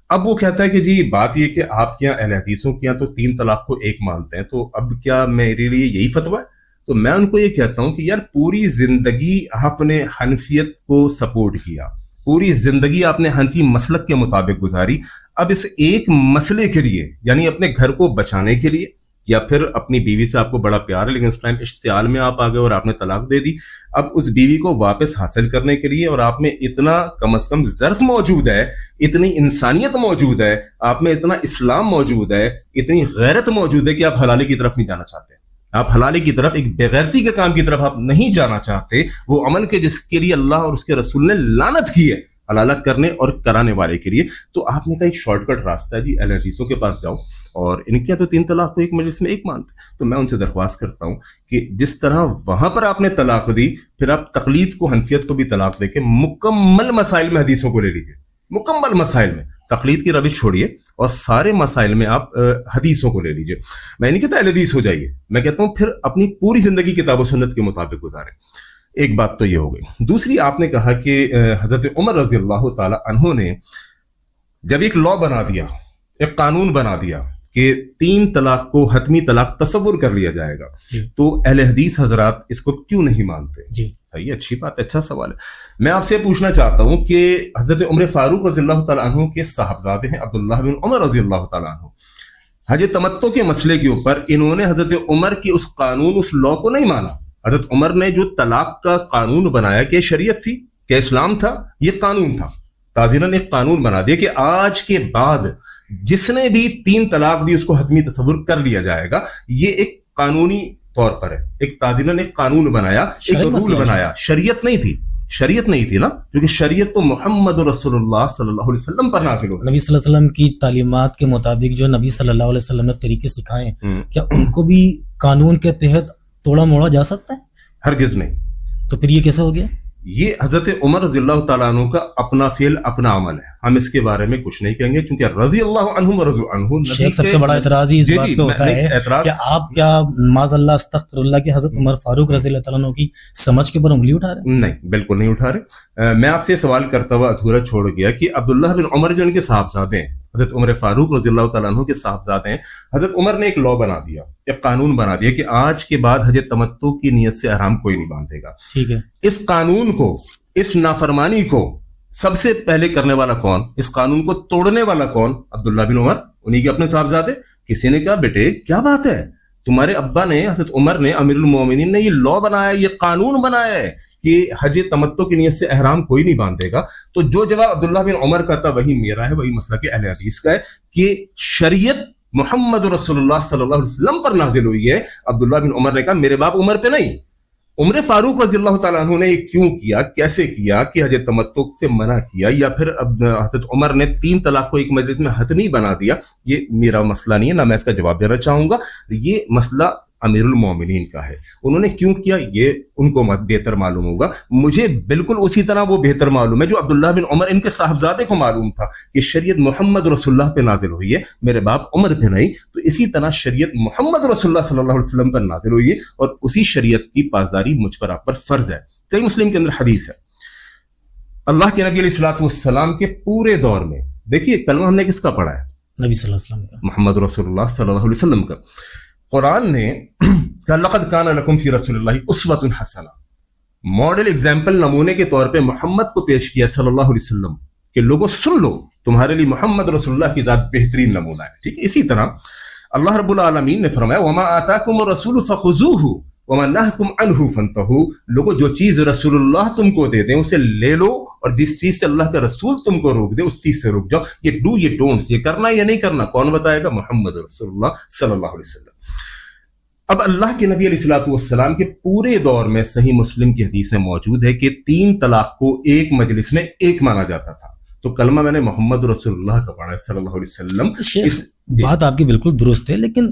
اب وہ کہتا ہے کہ جی بات یہ کہ آپ کے یہاں اہل حدیثوں کے یہاں تو 3 طلاق کو 1 مانتے ہیں, تو اب کیا میرے لیے یہی فتویٰ ہے؟ تو میں ان کو یہ کہتا ہوں کہ یار پوری زندگی آپ نے حنفیت کو سپورٹ کیا, پوری زندگی آپ نے حنفی مسلک کے مطابق گزاری, اب اس ایک مسئلے کے لیے, یعنی اپنے گھر کو بچانے کے لیے, یا پھر اپنی بیوی سے آپ کو بڑا پیار ہے لیکن اس ٹائم اشتعال میں آپ آ گئے اور آپ نے طلاق دے دی, اب اس بیوی کو واپس حاصل کرنے کے لیے, اور آپ میں اتنا کم از کم ظرف موجود ہے, اتنی انسانیت موجود ہے, آپ میں اتنا اسلام موجود ہے, اتنی غیرت موجود ہے کہ آپ حلالے کی طرف نہیں جانا چاہتے, آپ حلالے کی طرف, ایک بغیرتی کے کام کی طرف آپ نہیں جانا چاہتے, وہ عمل کے جس کے لیے اللہ اور اس کے رسول نے لعنت کی ہے حلالہ کرنے اور کرانے والے کے لیے. تو آپ نے کہا ایک شارٹ کٹ راستہ ہے جی, اہل حدیثوں کے پاس جاؤ, اور ان کے تو 3 طلاق کو 1 مجلس میں 1 مانتے. تو میں ان سے درخواست کرتا ہوں کہ جس طرح وہاں پر آپ نے طلاق دی, پھر آپ تقلید کو, حنفیت کو بھی طلاق دے کے مکمل مسائل میں حدیثوں کو لے لیجیے, مکمل مسائل میں تقلید کی روش چھوڑیے اور سارے مسائل میں آپ حدیثوں کو لے لیجیے. میں نہیں کہتا اہل حدیث ہو جائیے, میں کہتا ہوں پھر اپنی پوری زندگی کتاب و سنت کے مطابق گزاریں. ایک بات تو یہ ہو گئی. دوسری, آپ نے کہا کہ حضرت عمر رضی اللہ تعالی عنہ نے جب ایک لا بنا دیا, ایک قانون بنا دیا کہ 3 طلاق کو حتمی طلاق تصور کر لیا جائے گا, تو اہل حدیث حضرات اس کو کیوں نہیں مانتے؟ جی صحیح, اچھی بات, اچھا سوال ہے. میں آپ سے پوچھنا چاہتا ہوں کہ حضرت عمر فاروق رضی اللہ تعالی عنہ کے صاحبزادے ہیں عبداللہ بن عمر رضی اللہ تعالی عنہ, حج تمتع کے مسئلے کے اوپر انہوں نے حضرت عمر کی اس قانون, اس لا کو نہیں مانا. حضرت عمر نے جو طلاق کا قانون بنایا, کہ شریعت تھی, کہ اسلام تھا, یہ قانون تھا, تاجرن ایک قانون بنا دیا کہ آج کے بعد جس نے بھی 3 طلاق دی اس کو حتمی تصور کر لیا جائے گا. یہ ایک قانونی طور پر ہے, ایک تاجرن ایک قانون بنایا, ایک رول بنایا, شریعت نہیں تھی, شریعت نہیں تھی نا, کیونکہ شریعت تو محمد رسول اللہ صلی اللہ علیہ وسلم پر نازل ہو. نبی صلی اللہ علیہ وسلم کی تعلیمات کے مطابق جو نبی صلی اللہ علیہ وسلم نے طریقے سکھائے ہیں, کیا ان کو بھی قانون کے تحت توڑا موڑا جا سکتا ہے؟ ہرگز نہیں. تو پھر یہ کیسے ہو گیا؟ یہ حضرت عمر رضی اللہ تعالیٰ عنہ کا اپنا فعل, اپنا عمل ہے, ہم اس کے بارے میں کچھ نہیں کہیں گے, کیونکہ رضی اللہ عنہم ورضوا عنہ. شیخ سب سے بڑا اعتراض ہی اس بات پہ ہوتا ہے کہ آپ کیا معاذ اللہ استغفر اللہ کہ حضرت عمر فاروق رضی اللہ تعالیٰ عنہ کی سمجھ کے اوپر انگلی اٹھا رہے ہیں؟ نہیں, بالکل نہیں اٹھا رہے. میں آپ سے سوال کرتا ہوا ادھورا چھوڑ گیا کہ عبداللہ بن عمر جو ان کے صاحبزادے ہیں, حضرت عمر فاروق رضی اللہ تعالیٰ عنہ کے صاحبزادے ہیں, حضرت عمر نے ایک لا بنا دیا, ایک قانون بنا دیا کہ آج کے بعد حج تمتع کی نیت سے احرام کوئی نہیں باندھے گا. ٹھیک ہے, اس قانون کو, اس نافرمانی کو سب سے پہلے کرنے والا کون, اس قانون کو توڑنے والا کون؟ عبداللہ بن عمر, انہی کے اپنے صاحبزادے. کسی نے کہا بیٹے کیا بات ہے, تمہارے ابا نے, حضرت عمر نے, امیر المومنین نے یہ لا بنایا, یہ قانون بنایا ہے کہ حج تمتع کی نیت سے احرام کوئی نہیں باندھے گا. تو جو جواب عبداللہ بن عمر کا تھا وہی میرا ہے, وہی مسئلہ کہ اہل حدیث کا ہے, کہ شریعت محمد رسول اللہ صلی اللہ علیہ وسلم پر نازل ہوئی ہے. عبداللہ بن عمر نے کہا میرے باپ عمر پہ نہیں, عمر فاروق رضی اللہ تعالیٰ عنہ نے کیوں کیا, کیسے کیا, کہ حج تمتع سے منع کیا, یا پھر حضرت عمر نے 3 طلاق کو 1 مجلس میں حتمی بنا دیا, یہ میرا مسئلہ نہیں ہے, نہ میں اس کا جواب دینا چاہوں گا. یہ مسئلہ امیر المومنین کا ہے, انہوں نے کیوں کیا یہ ان کو بہتر معلوم ہوگا. مجھے بالکل اسی طرح وہ بہتر معلوم ہے جو عبداللہ بن عمر ان کے صاحبزادے کو معلوم تھا کہ شریعت محمد رسول اللہ پہ نازل ہوئی ہے, میرے باپ عمر پہ نہیں. تو اسی طرح شریعت محمد رسول اللہ صلی اللہ علیہ وسلم پر نازل ہوئی ہے, اور اسی شریعت کی پاسداری مجھ پر آپ پر فرض ہے. صحیح مسلم کے اندر حدیث ہے, اللہ کے نبی علیہ الصلوۃ والسلام کے پورے دور میں, دیکھیے کلمہ ہم نے کس کا پڑھا ہے؟ نبی صلی اللہ علیہ وسلم کا, محمد رسول اللہ صلی اللہ علیہ وسلم کا. قرآن نے کہا لقد کان لکم فی رسول اللہ اسوۃ حسنہ, ماڈل ایگزامپل, نمونے کے طور پہ محمد کو پیش کیا صلی اللہ علیہ وسلم کہ لوگوں سن لو, تمہارے لیے محمد رسول اللہ کی ذات بہترین نمونہ ہے. ٹھیک ہے, اسی طرح اللہ رب العالمین نے فرمایا وما آتاکم الرسول فخذوہ وما نہاکم عنہ فانتہوا, لوگوں جو چیز رسول اللہ تم کو دے دیں اسے لے لو, اور جس چیز سے اللہ کا رسول تم کو روک دے اس چیز سے رک جاؤ. یہ ڈو یہ ڈونٹس, یہ کرنا یا نہیں کرنا کون بتائے گا؟ محمد رسول اللہ صلی اللہ علیہ وسلم. اب اللہ کے نبی علیہ الصلوۃ والسلام کے پورے دور میں صحیح مسلم کی حدیث میں موجود ہے کہ 3 طلاق کو 1 مجلس میں 1 مانا جاتا تھا. تو کلمہ میں نے محمد رسول اللہ کا پڑھا ہے صلی اللہ علیہ وسلم. بات آپ کی بالکل درست ہے, لیکن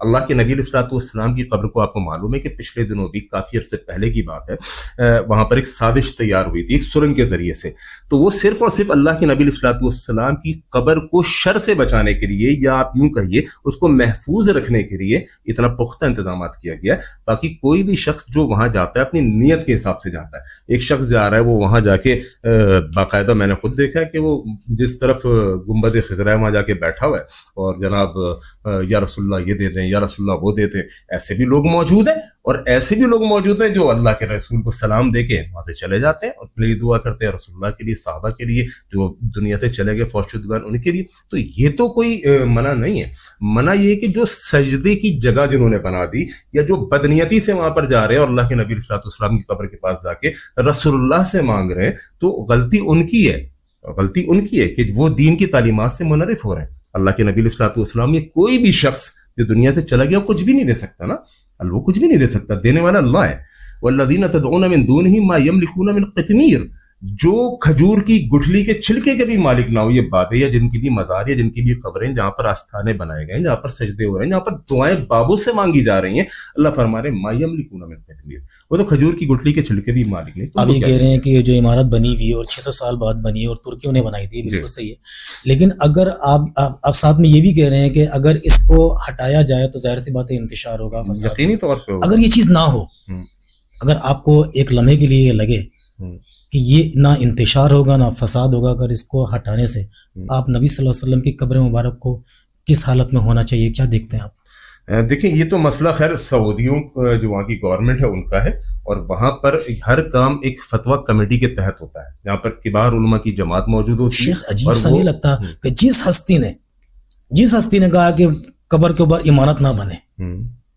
اللہ کے نبی علیہ السلام کی قبر کو آپ کو معلوم ہے کہ پچھلے دنوں بھی کافی عرصے پہلے کی بات ہے، وہاں پر ایک سازش تیار ہوئی تھی ایک سرنگ کے ذریعے سے، تو وہ صرف اور صرف اللہ کے نبی علیہ السلام کی قبر کو شر سے بچانے کے لیے، یا آپ یوں کہیے اس کو محفوظ رکھنے کے لیے اتنا پختہ انتظامات کیا گیا ہے تاکہ کوئی بھی شخص جو وہاں جاتا ہے اپنی نیت کے حساب سے جاتا ہے۔ ایک شخص جا رہا ہے، وہ وہاں جا کے باقاعدہ میں نے خود دیکھا ہے کہ وہ جس طرف گنبد خضرا ہے وہاں جا کے بیٹھا ہوا ہے اور جناب یا رسول اللہ یہ دے دیں، یا رسول اللہ وہ دے دیں، ایسے بھی لوگ موجود ہیں، اور ایسے بھی لوگ موجود ہیں جو اللہ کے رسول کو سلام دے کے وہاں سے چلے جاتے ہیں اور پھر دعا کرتے ہیں رسول اللہ کے لیے، صحابہ کے لیے، جو دنیا سے چلے گئے فوت شدگان ان کے لیے۔ تو یہ تو کوئی منع نہیں ہے، منع یہ ہے کہ جو سجدے کی جگہ جنہوں نے بنا دی، یا جو بدنیتی سے وہاں پر جا رہے ہیں اور اللہ کے نبی علیہ السلام کی قبر کے پاس جا کے رسول اللہ سے مانگ رہے ہیں، تو غلطی ان کی ہے، غلطی ان کی ہے کہ وہ دین کی تعلیمات سے منحرف ہو رہے ہیں۔ اللہ کے نبی علیہ السلام یہ کوئی بھی شخص جو دنیا سے چلا گیا وہ کچھ بھی نہیں دے سکتا نا، وہ کچھ بھی نہیں دے سکتا، دینے والا اللہ ہے۔ والذین تدعون من دونہ ما یملکون من قطمیر، جو کھجور کی گٹھلی کے چھلکے کے بھی مالک نہ ہو، یہ بابے یا جن کی بھی مزار یا جن کی بھی قبریں جہاں پر آستانے بنائے گئے ہیں، جہاں پر سجدے ہو رہے ہیں، جہاں پر دعائیں بابوں سے مانگی جا رہی ہیں، اللہ فرما رہے ہیں ما یملکون من قطمیر، وہ تو کھجور کی گٹھلی کے چھلکے بھی مالک نہیں۔ آپ یہ کہہ رہے ہیں کہ یہ جو عمارت بنی ہوئی ہے اور 600 سال بعد بنی ہے اور ترکیوں نے بنائی تھی، بالکل صحیح ہے، لیکن اگر آپ ساتھ میں یہ بھی کہہ رہے ہیں کہ اگر اس کو ہٹایا جائے تو ظاہر سی بات ہے انتشار ہوگا، فساد، یقینی طور پہ اگر یہ چیز نہ ہو، اگر آپ کو ایک لمحے کے لیے لگے کہ یہ نہ انتشار ہوگا نہ فساد ہوگا، اگر اس کو ہٹانے سے آپ نبی صلی اللہ علیہ وسلم کی قبر مبارک کو کس حالت میں ہونا چاہیے، کیا دیکھتے ہیں آپ؟ دیکھیں یہ تو مسئلہ خیر سعودیوں جو وہاں کی گورنمنٹ ہے ان کا ہے، اور وہاں پر ہر کام ایک فتویٰ کمیٹی کے تحت ہوتا ہے، یہاں پر کبار علماء کی جماعت موجود ہوتی ہے۔ شیخ عجیب سا نہیں لگتا کہ جس ہستی نے کہا کہ قبر کے اوپر عمارت نہ بنے،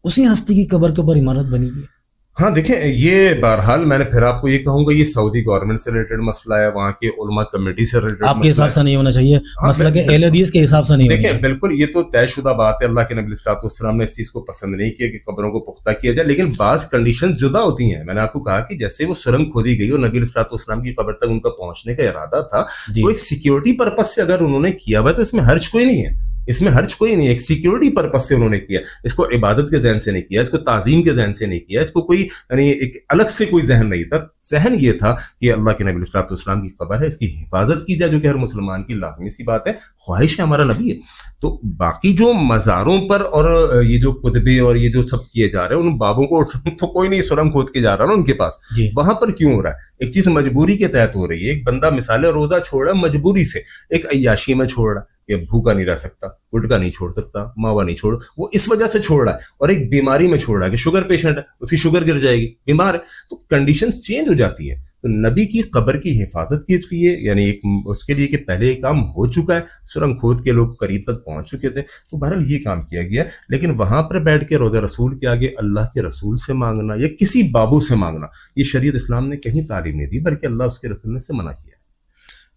اسی ہستی کی قبر کے اوپر عمارت بنی ہوئی ہے۔ ہاں دیکھیں یہ بہرحال میں نے پھر آپ کو یہ کہوں گا یہ سعودی گورنمنٹ سے ریلیٹڈ مسئلہ ہے، وہاں کے علماء کمیٹی سے ریلیٹڈ، آپ کے حساب سے نہیں ہونا چاہیے مسئلہ، کہ اہل حدیث کے حساب سے نہیں ہونا چاہیے۔ دیکھیں بالکل یہ تو طے شدہ بات ہے، اللہ کے نبی علیہ السلام نے اس چیز کو پسند نہیں کیا کہ قبروں کو پختہ کیا جائے، لیکن بعض کنڈیشن جدا ہوتی ہیں۔ میں نے آپ کو کہا کہ جیسے وہ سرنگ کھودی گئی اور نبی علیہ السلام کی قبر تک ان کا پہنچنے کا ارادہ تھا، تو ایک سیکیورٹی پرپس سے اگر انہوں نے کیا ہوا ہے تو اس میں حرج کوئی نہیں ہے، اس میں حرج کوئی نہیں ہے، ایک سیکیورٹی پرپس سے انہوں نے کیا، اس کو عبادت کے ذہن سے نہیں کیا، اس کو تعظیم کے ذہن سے نہیں کیا، اس کو کوئی یعنی ایک الگ سے کوئی ذہن نہیں تھا، ذہن یہ تھا کہ اللہ کے نبی علیہ السلام کی قبر ہے، اس کی حفاظت کی جائے، جو کہ ہر مسلمان کی لازمی سی بات ہے، خواہش ہے، ہمارا نبی ہے۔ تو باقی جو مزاروں پر اور یہ جو کتبے اور یہ جو سب کیے جا رہے ہیں، ان بابوں کو تو کوئی نہیں سرنگ کھود کے جا رہا نا ان کے پاس، وہاں پر کیوں ہو رہا ہے؟ ایک چیز مجبوری کے تحت ہو رہی ہے، ایک بندہ مثال روزہ چھوڑ رہا ہے مجبوری سے، ایک عیاشی میں چھوڑ رہا ہے، کہ بھوکا نہیں رہ سکتا، گٹکا نہیں چھوڑ سکتا، ماوا نہیں چھوڑ، وہ اس وجہ سے چھوڑ رہا ہے، اور ایک بیماری میں چھوڑ رہا ہے کہ شوگر پیشنٹ ہے، اس کی شوگر گر جائے گی، بیمار ہے، تو کنڈیشنز چینج ہو جاتی ہے۔ تو نبی کی قبر کی حفاظت کے لیے یعنی ایک اس کے لیے کہ پہلے یہ کام ہو چکا ہے، سرنگ کھود کے لوگ قریب تک پہنچ چکے تھے، تو بہرحال یہ کام کیا گیا، لیکن وہاں پر بیٹھ کے روضہ رسول کے آگے اللہ کے رسول سے مانگنا یا کسی بابو سے مانگنا، یہ شریعت اسلام نے کہیں تعلیم نہیں دی، بلکہ اللہ اس کے رسول نے سے منع کیا ہے۔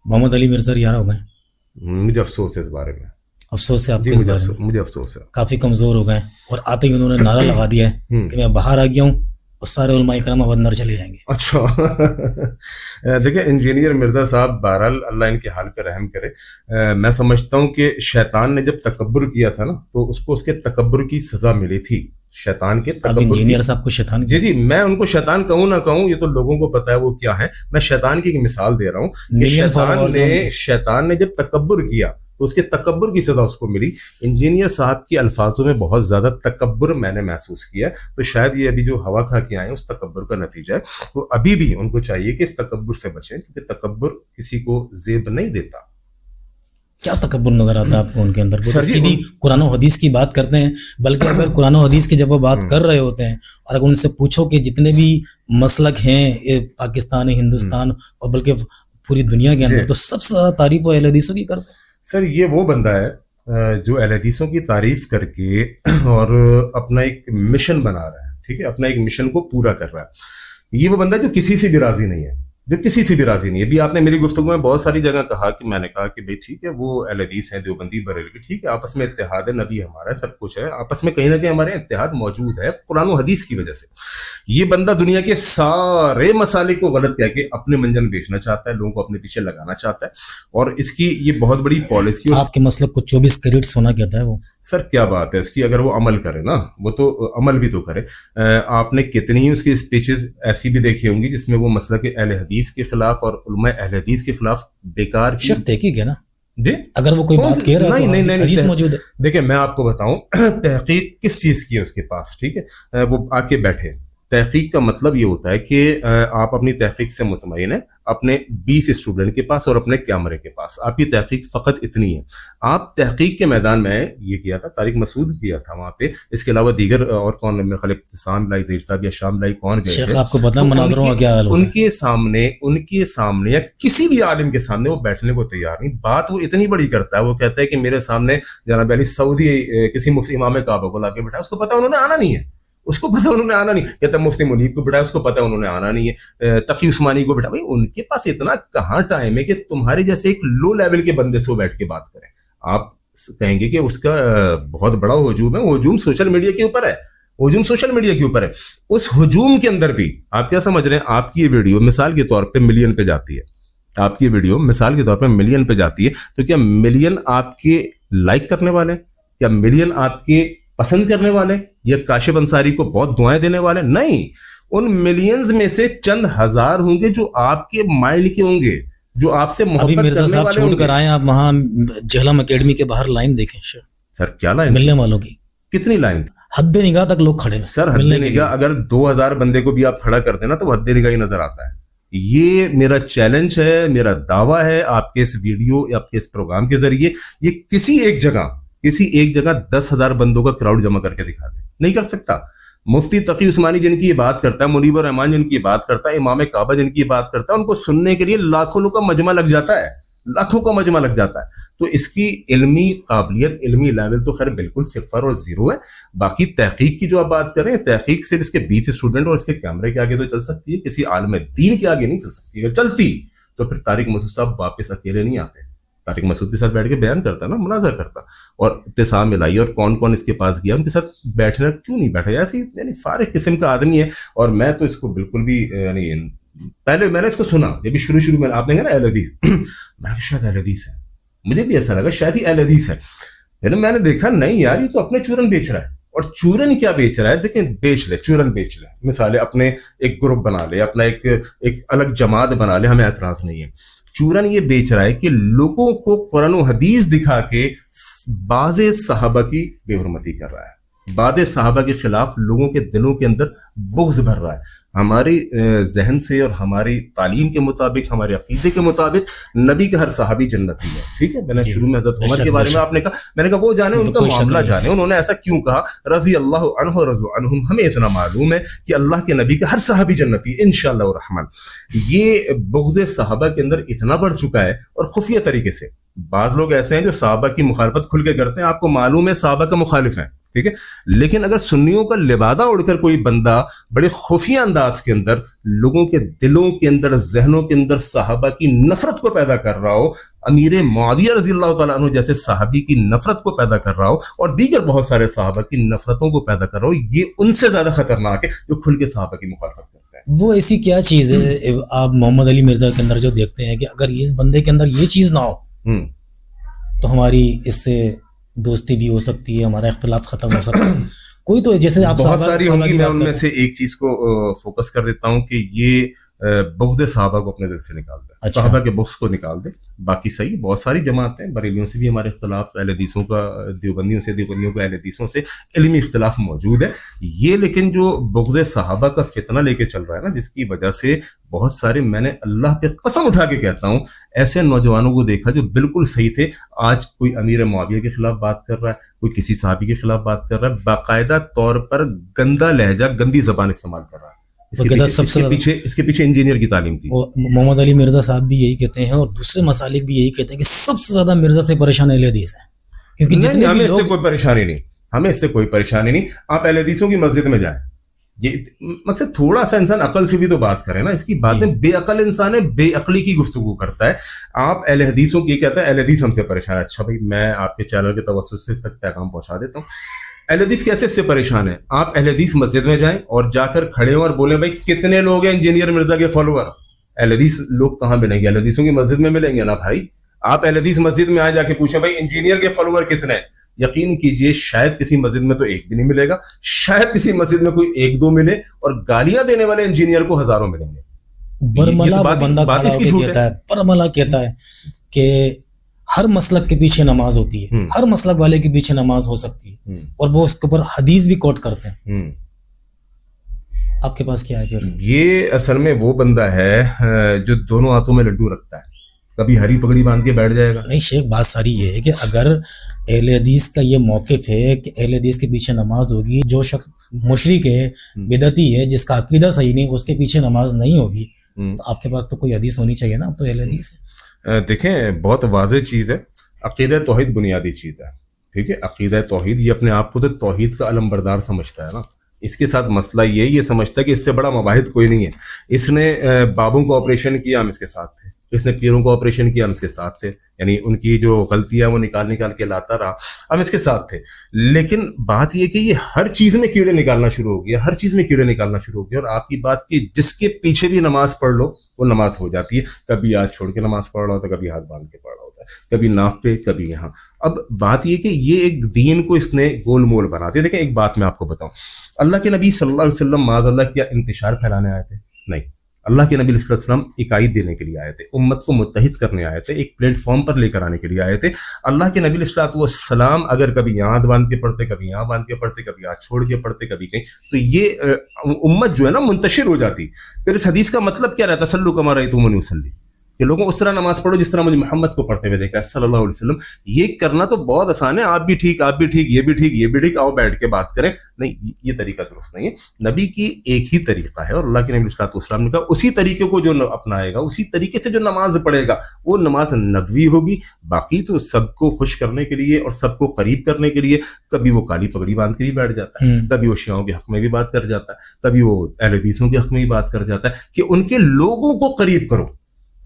محمد علی مرزا ریارہ ہو گئے، مجھے افسوس ہے اس بارے میں، افسوس ہے آپ کو اس بارے میں؟ مجھے افسوس ہے، کافی کمزور ہو گئے، اور آتے ہی انہوں نے نعرہ لگا دیا ہے کہ میں باہر آ گیا ہوں اور سارے علماء کرام اب اندر چلے جائیں گے۔ اچھا دیکھیں انجینئر مرزا صاحب بہرحال اللہ ان کے حال پہ رحم کرے، میں سمجھتا ہوں کہ شیطان نے جب تکبر کیا تھا نا تو اس کو اس کے تکبر کی سزا ملی تھی، شیطان کے تکبر۔ انجینئر صاحب کو شیطان؟ جی میں ان کو شیطان کہوں نہ کہوں یہ تو لوگوں کو پتا ہے وہ کیا ہے، میں شیطان کی ایک مثال دے رہا ہوں کہ شیطان نے جب تکبر کیا تو اس کے تکبر کی سزا اس کو ملی۔ انجینئر صاحب کے الفاظوں میں بہت زیادہ تکبر میں نے محسوس کیا، تو شاید یہ ابھی جو ہوا کھا کے آئے اس تکبر کا نتیجہ ہے، تو ابھی بھی ان کو چاہیے کہ اس تکبر سے بچیں، کیونکہ تکبر کسی کو زیب نہیں دیتا۔ کیا تکبر نظر آتا ہے آپ کو ان کے اندر؟ سیدھی قرآن و حدیث کی بات کرتے ہیں، بلکہ اگر قرآن و حدیث کی جب وہ بات کر رہے ہوتے ہیں اور اگر ان سے پوچھو کہ جتنے بھی مسلک ہیں پاکستان، ہندوستان اور بلکہ پوری دنیا کے اندر، تو سب سے زیادہ تعریف وہ اہل حدیثوں کی کرتے ہیں۔ سر یہ وہ بندہ ہے جو اہل حدیثوں کی تعریف کر کے اور اپنا ایک مشن بنا رہا ہے، ٹھیک ہے، اپنا ایک مشن کو پورا کر رہا ہے۔ یہ وہ بندہ جو کسی سے بھی راضی نہیں ہے، جو کسی سے بھی راضی نہیں ہے۔ ابھی آپ نے میری گفتگو میں بہت ساری جگہ کہا کہ میں نے کہا کہ بھائی ٹھیک ہے وہ اہل حدیث ہیں، دیوبندی بریلوی، ٹھیک ہے، آپس میں اتحاد ہے، نبی ہمارا ہے، سب کچھ ہے، آپس میں کہیں نہ کہیں ہمارے اتحاد موجود ہے قرآن و حدیث کی وجہ سے۔ یہ بندہ دنیا کے سارے مسالے کو غلط کہہ کے اپنے منجن بیچنا چاہتا ہے، لوگوں کو اپنے پیچھے لگانا چاہتا ہے، اور اس کی یہ بہت بڑی پالیسی۔ آپ کے مسلک کو 24 کیرٹ سونا کہتا ہے وہ؟ سر کیا بات ہے اس کی, اگر وہ عمل کرے نا, وہ تو عمل بھی تو کرے. آپ نے کتنی ہی اس کی اسپیچز ایسی بھی دیکھی ہوں گی جس میں وہ مسئلہ کہ اہل حدیث کے خلاف اور علماء اہل حدیث کے خلاف بیکار کی شیخ تحقیق ہے نا جی, اگر وہ کوئی بات کہہ رہا ہے نہیں حدیث موجود ہے. دیکھیں میں آپ کو بتاؤں تحقیق کس چیز کی ہے اس کے پاس, ٹھیک ہے, وہ آ کے بیٹھے. تحقیق کا مطلب یہ ہوتا ہے کہ آپ اپنی تحقیق سے مطمئن ہیں اپنے 20 اسٹوڈنٹ کے پاس اور اپنے کیمرے کے پاس, آپ کی تحقیق فقط اتنی ہے. آپ تحقیق کے میدان میں یہ کیا تھا, طارق مسعود کیا تھا وہاں پہ, اس کے علاوہ دیگر اور کون, میرے خیال ابتسام لائی ظہیر صاحب یا شام لائی کون گئے شیخ تھے. آپ کو پتہ مناظروں کا کیا حال ہوتا ہے, ان کے سامنے یا کسی بھی عالم کے سامنے وہ بیٹھنے کو تیار نہیں. بات وہ اتنی بڑی کرتا ہے, وہ کہتا ہے کہ میرے سامنے جناب علی سعودی کسی مفتی امام کعبہ کو لا کے بیٹھا, اس کو پتا انہوں نے آنا نہیں ہے, اس کو پتا انہوں نے آنا نہیں. کہتا مفتی منیب کو بٹھایا, اس کو پتا انہوں نے آنا نہیں ہے. تقی عثمانی کو بٹھا, بھائی ان کے پاس اتنا کہاں ٹائم ہے کہ تمہارے جیسے ایک لو لیول کے بندے سے وہ بیٹھ کے بات کریں. آپ کہیں گے کہ اس کا بہت بڑا ہجوم ہے, ہجوم سوشل میڈیا کے اوپر ہے, ہجوم سوشل میڈیا کے اوپر ہے. اس ہجوم کے اندر بھی آپ کیا سمجھ رہے ہیں, آپ کی یہ ویڈیو مثال کے طور پہ ملین پہ جاتی ہے, آپ کی ویڈیو مثال کے طور پہ ملین پہ جاتی ہے, تو کیا ملین آپ کے لائک کرنے والے, کیا ملین آپ کے پسند کرنے والے, یا کاشف انصاری کو بہت دعائیں دینے والے؟ نہیں, ان ملینز میں سے چند ہزار ہوں گے جو آپ کے مائل کے ہوں گے, جو آپ سے محبت کرنے والے. مرزا صاحب چھوڑ کر آئے, آپ وہاں جہلم اکیڈمی کے باہر لائن دیکھیں سر, کیا لائن ملنے والوں کی, کتنی لائن, حد نگاہ تک لوگ کھڑے ہیں سر. حد نگاہ اگر 2000 بندے کو بھی آپ کھڑا کر دینا تو حد نگاہ ہی نظر آتا ہے. یہ میرا چیلنج ہے, میرا دعویٰ ہے آپ کے اس ویڈیو یا آپ کے اس پروگرام کے ذریعے, یہ کسی ایک جگہ 10,000 بندوں کا کراؤڈ جمع کر کے دکھا دیں, نہیں کر سکتا. مفتی تقی عثمانی جن کی یہ بات کرتا ہے, منیب الرحمان جن کی بات کرتا ہے, امام کعبہ جن کی بات کرتا ہے, ان کو سننے کے لیے لاکھوں کا مجمع لگ جاتا ہے, لاکھوں کا مجمع لگ جاتا ہے. تو اس کی علمی قابلیت, علمی لیول تو خیر بالکل صفر اور زیرو ہے. باقی تحقیق کی جو آپ بات کریں, تحقیق صرف اس کے 20 اسٹوڈنٹ اور اس کے کیمرے کے آگے تو چل سکتی ہے, کسی عالم دین کے آگے نہیں چل سکتی. اگر چلتی تو پھر طارق مسعود صاحب واپس اکیلے نہیں آتے, طارق مسعود کے ساتھ بیٹھ کے بیان کرتا نا, مناظر کرتا, اور ابتسام ملائی اور کون کون اس کے پاس گیا, ان کے ساتھ بیٹھنا کیوں نہیں بیٹھا. ایسی یعنی فارغ قسم کا آدمی ہے. اور میں تو اس کو بالکل بھی یعنی پہلے میں نے اس کو سنا جب شروع میں آپ نے کہا نا اہل حدیث, میں نے کہا شاید اہل حدیث ہے, مجھے بھی ایسا لگا شاید ہی اہل حدیث ہے. پھر میں نے دیکھا نہیں یار, یہ تو اپنے چورن بیچ رہا ہے. اور چورن کیا بیچ رہا ہے, دیکھیں بیچ لے, چورن بیچ لے, مثال اپنے ایک گروپ بنا لے, اپنا ایک الگ جماعت بنا لے, ہمیں اعتراض نہیں ہے. چورن یہ بیچ رہا ہے کہ لوگوں کو قرآن و حدیث دکھا کے بعض صحابہ کی بے حرمتی کر رہا ہے, بعض صحابہ کے خلاف لوگوں کے دلوں کے اندر بغض بھر رہا ہے. ہماری ذہن سے اور ہماری تعلیم کے مطابق, ہمارے عقیدے کے مطابق نبی کے ہر صحابی جنتی ہے, ٹھیک ہے. میں نے شروع میں حضرت عمر کے بارے میں آپ نے کہا, میں نے کہا وہ جانے, ان کا معاملہ جانے, انہوں نے ایسا کیوں کہا, رضی اللہ عنہ رضو عنہم. ہمیں اتنا معلوم ہے کہ اللہ کے نبی کے ہر صحابی جنتی ہے انشاءاللہ الرحمن. یہ بغض صحابہ کے اندر اتنا بڑھ چکا ہے, اور خفیہ طریقے سے. بعض لوگ ایسے ہیں جو صحابہ کی مخالفت کھل کے کرتے ہیں, آپ کو معلوم ہے صحابہ کا مخالف ہیں, ٹھیک ہے. لیکن اگر سنیوں کا لبادہ اڑ کر کوئی بندہ بڑے خفیہ انداز کے اندر لوگوں کے دلوں کے اندر, ذہنوں کے اندر صحابہ کی نفرت کو پیدا کر رہا ہو, امیر معاویہ رضی اللہ تعالیٰ عنہ جیسے صحابی کی نفرت کو پیدا کر رہا ہو, اور دیگر بہت سارے صحابہ کی نفرتوں کو پیدا کر رہا ہو, یہ ان سے زیادہ خطرناک ہے جو کھل کے صحابہ کی مخالفت کرتے ہیں. وہ ایسی کیا چیز ہے آپ محمد علی مرزا کے اندر جو دیکھتے ہیں کہ اگر اس بندے کے اندر یہ چیز نہ ہو تو ہماری اس سے دوستی بھی ہو سکتی ہے, ہمارا اختلاف ختم ہو سکتا ہے. کوئی تو جیسے آپ بہت ساری ہوں گی, میں ان میں سے ایک چیز کو فوکس کر دیتا ہوں کہ یہ بغض صحابہ کو اپنے دل سے نکال دیں, صحابہ کے بغض کو نکال دیں. باقی صحیح بہت ساری جماعتیں, بریلیوں سے بھی ہمارے اختلاف, اہل حدیثوں کا دیوبندیوں کا اہل حدیثوں سے علمی اختلاف موجود ہے. یہ لیکن جو بغض صحابہ کا فتنہ لے کے چل رہا ہے نا, جس کی وجہ سے بہت سارے, میں نے اللہ پہ قسم اٹھا کے کہتا ہوں, ایسے نوجوانوں کو دیکھا جو بالکل صحیح تھے, آج کوئی امیر معاویہ کے خلاف بات کر رہا ہے, کوئی کسی صحابی کے خلاف بات کر رہا ہے, باقاعدہ طور پر گندا لہجہ, گندی زبان استعمال کر رہا ہے. اس کے پیچھے انجینئر کی تعلیم تھی. محمد علی مرزا صاحب بھی یہی کہتے ہیں, اور دوسرے مسالک بھی یہی کہتے ہیں کہ سب سے زیادہ مرزا سے پریشان اہل حدیث ہیں. کیونکہ ہمیں اس سے کوئی پریشانی نہیں, ہمیں اس سے کوئی پریشانی نہیں. آپ اہل حدیثوں کی مسجد میں جائیں, یہ مقصد تھوڑا سا انسان عقل سے بھی تو بات کرے نا. اس کی باتیں بے عقل انسان ہے, بے عقلی کی گفتگو کرتا ہے. آپ اہل حدیثوں کی کہتا ہے اہل حدیث ہم سے پریشان ہے. اچھا بھائی, میں آپ کے چینل کے توسط سے اس تک پیغام پہنچا دیتا ہوں. اہل حدیث کیسے اس سے پریشان ہے؟ آپ اہل حدیث مسجد میں جائیں اور جا کر کھڑے ہوں اور بولیں بھائی کتنے لوگ ہیں انجینئر مرزا کے فالوور. اہل حدیث لوگ کہاں ملیں گے؟ اہل حدیثوں کی مسجد میں ملیں گے نا بھائی. آپ اہل حدیث مسجد میں آئے, جا کے پوچھیں بھائی انجینئر کے فالوور کتنے ہیں, یقین کیجئے شاید کسی مسجد میں تو ایک بھی نہیں ملے گا, شاید کسی مسجد میں کوئی ایک دو ملے, اور گالیاں دینے والے انجینئر کو ہزاروں ملیں گے. برملا وہ بندہ کھڑا ہو کے کہتا ہے, برملا کہتا ہے کہ ہر مسلک کے پیچھے نماز ہوتی ہے, ہر مسلک والے کے پیچھے نماز ہو سکتی ہے, اور وہ اس کے اوپر حدیث بھی کوٹ کرتے ہیں. آپ کے پاس کیا ہے پھر؟ یہ اصل میں وہ بندہ ہے جو دونوں ہاتھوں میں لڈو رکھتا ہے, کبھی ہری پگڑی باندھ کے بیٹھ جائے گا. نہیں شیخ, بات ساری یہ ہے کہ اگر اہل حدیث کا یہ موقف ہے کہ اہل حدیث کے پیچھے نماز ہوگی, جو شخص مشرک ہے, بدعتی ہے, جس کا عقیدہ صحیح نہیں, اس کے پیچھے نماز نہیں ہوگی, تو آپ کے پاس تو کوئی حدیث ہونی چاہیے نا, آپ تو اہل حدیث ہے. دیکھیں بہت واضح چیز ہے, عقیدہ توحید بنیادی چیز ہے, ٹھیک ہے. عقیدہ توحید یہ اپنے آپ کو تو توحید کا علمبردار سمجھتا ہے نا. اس کے ساتھ مسئلہ یہ سمجھتا ہے کہ اس سے بڑا مباحث کوئی نہیں ہے. اس نے بابوں کو آپریشن کیا, ہم اس کے ساتھ تھے. اس نے پیروں کو آپریشن کیا, ہم اس کے ساتھ تھے. یعنی ان کی جو غلطیاں وہ نکال کے لاتا رہا, ہم اس کے ساتھ تھے. لیکن بات یہ کہ یہ ہر چیز میں کیڑے نکالنا شروع ہو گیا, ہر چیز میں کیڑے نکالنا شروع ہو گیا. اور آپ کی بات کی جس کے پیچھے بھی نماز پڑھ لو وہ نماز ہو جاتی ہے. کبھی ہاتھ چھوڑ کے نماز پڑھ رہا ہوتا ہے, کبھی ہاتھ باندھ کے پڑھ رہا ہوتا ہے, کبھی ناف پہ, کبھی یہاں. اب بات یہ کہ یہ ایک دین کو اس نے گول مول بنا دیا. دیکھیں ایک بات میں آپ کو بتاؤں, اللہ کے نبی صلی اللہ علیہ وسلم معاذ اللہ کیا انتشار پھیلانے آئے تھے؟ نہیں. اللہ کے نبی صلی اللہ علیہ وسلم اکائی دینے کے لیے آئے تھے, امت کو متحد کرنے آئے تھے, ایک پلیٹ فارم پر لے کر آنے کے لیے آئے تھے. اللہ کے نبی صلی اللہ علیہ وسلم اگر کبھی یہاں باندھ کے پڑھتے, کبھی یہاں باندھ کے پڑھتے, کبھی ہاتھ چھوڑ کے پڑھتے, کبھی کہیں, تو یہ امت جو ہے نا منتشر ہو جاتی. پھر اس حدیث کا مطلب کیا رہتا؟ صلو کما رأیتمونی اصلی, کہ لوگوں اس طرح نماز پڑھو جس طرح مجھے محمد کو پڑھتے ہوئے دیکھا ہے صلی اللہ علیہ وسلم. یہ کرنا تو بہت آسان ہے, آپ بھی ٹھیک, آپ بھی ٹھیک, یہ بھی ٹھیک, یہ بھی ٹھیک, آؤ بیٹھ کے بات کریں. نہیں, یہ طریقہ درست نہیں ہے. نبی کی ایک ہی طریقہ ہے, اور اللہ کے نبی صلی اللہ علیہ وسلم نے کہا اسی طریقے کو جو اپنائے گا, اسی طریقے سے جو نماز پڑھے گا, وہ نماز نبوی ہوگی. باقی تو سب کو خوش کرنے کے لیے اور سب کو قریب کرنے کے لیے کبھی وہ کالی پگڑی باندھ کے بھی بیٹھ جاتا ہے, کبھی وہ شیعوں کے حق میں بھی بات کر جاتا ہے, کبھی وہ اہل حدیثوں کے حق میں بھی بات کر جاتا ہے کہ ان کے لوگوں کو قریب کرو.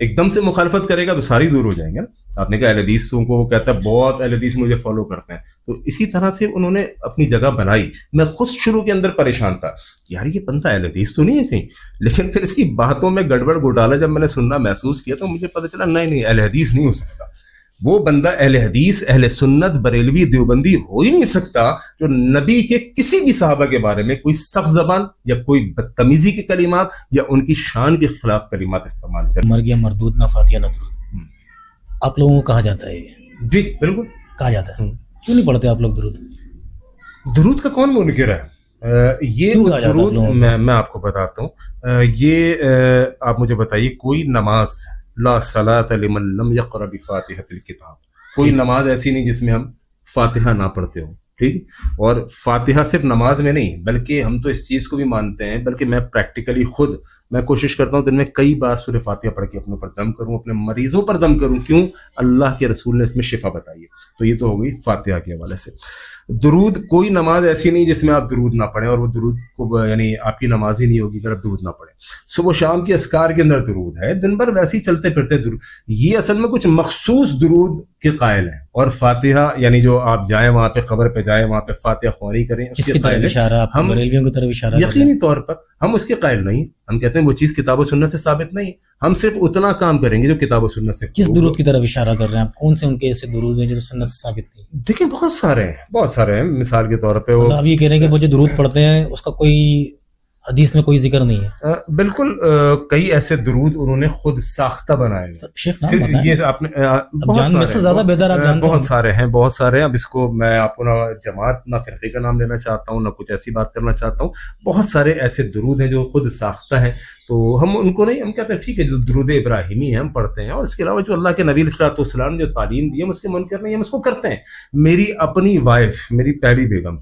ایک دم سے مخالفت کرے گا تو ساری دور ہو جائیں گے. آپ نے کہا اہل حدیثوں کو, وہ کہتا ہے بہت اہل حدیث مجھے فالو کرتے ہیں. تو اسی طرح سے انہوں نے اپنی جگہ بنائی. میں خود شروع کے اندر پریشان تھا کہ یار یہ بندہ اہل حدیث تو نہیں ہے کہیں, لیکن پھر اس کی باتوں میں گڑبڑ گھوٹالا جب میں نے سننا محسوس کیا تو مجھے پتہ چلا نہیں اہل حدیث نہیں ہو سکتا. وہ بندہ اہل حدیث, اہل سنت, بریلوی, دیوبندی ہو ہی نہیں سکتا جو نبی کے کسی بھی صحابہ کے بارے میں کوئی سخت زبان یا کوئی بدتمیزی کے کلمات یا ان کی شان کے خلاف کلمات استعمال کرے. مر گیا مردود نہ فاتحہ نہ درود, آپ لوگوں کو کہا جاتا ہے یہ؟ جی بالکل کہا جاتا ہے. کیوں نہیں پڑھتے آپ لوگ درود؟ درود کا کون منکر ہے؟ یہ درود میں آپ کو بتاتا ہوں. یہ آپ مجھے بتائیے, کوئی نماز لا صلاۃ لمن لم یقرأ بفاتحۃ الکتاب, کوئی نماز ایسی نہیں جس میں ہم فاتحہ نہ پڑھتے ہوں, ٹھیک. اور فاتحہ صرف نماز میں نہیں بلکہ ہم تو اس چیز کو بھی مانتے ہیں, بلکہ میں پریکٹیکلی خود میں کوشش کرتا ہوں دن میں کئی بار سورہ فاتحہ پڑھ کے اپنے اوپر دم کروں, اپنے مریضوں پر دم کروں. کیوں؟ اللہ کے رسول نے اس میں شفا بتائی ہے. تو یہ تو ہو گئی فاتحہ کے حوالے سے. درود, کوئی نماز ایسی نہیں جس میں آپ درود نہ پڑھیں, اور وہ درود کو یعنی آپ کی نماز ہی نہیں ہوگی اگر آپ درود نہ پڑھیں. صبح و شام کے اذکار کے اندر درود ہے, دن بھر ویسے ہی چلتے پھرتے درود. یہ اصل میں کچھ مخصوص درود کے قائل ہیں. اور فاتحہ یعنی جو آپ جائیں وہاں پہ قبر پہ جائیں, وہاں پہ فاتحہ خوانی کریں, کس کی طرف اشارہ؟ ہم بریلویوں کی طرف اشارہ. یقینی طور پر ہم اس کے قائل نہیں. ہم کہتے ہیں وہ چیز کتاب و سنت سے ثابت نہیں. ہم صرف اتنا کام کریں گے جو کتاب و سنت سے. کس درود کی طرف اشارہ کر رہے ہیں آپ؟ کون سے ان کے ایسے درود ہیں جو سنت سے ثابت نہیں؟ دیکھیں بہت سارے ہیں. مثال کے طور پہ آپ یہ کہہ رہے ہیں کہ وہ جو درود پڑھتے ہیں اس کا کوئی حدیث میں کوئی ذکر نہیں ہے؟ بالکل. کئی ایسے درود انہوں نے خود ساختہ بنائے ہیں. یہ آپ نے بہت سارے ہیں. اب اس کو میں آپ کو نہ جماعت نہ فرقے کا نام لینا چاہتا ہوں, نہ کچھ ایسی بات کرنا چاہتا ہوں. بہت سارے ایسے درود ہیں جو خود ساختہ ہیں. تو ہم ان کو نہیں, ہم کہتے ہیں ٹھیک ہے جو درود ابراہیمی ہے ہم پڑھتے ہیں, اور اس کے علاوہ جو اللہ کے نبی علیہ الصلوۃ والسلام نے جو تعلیم دی ہے ہم اس کے منکر نہیں, ہم اس کو کرتے ہیں. میری اپنی وائف, میری پہلی بیگم,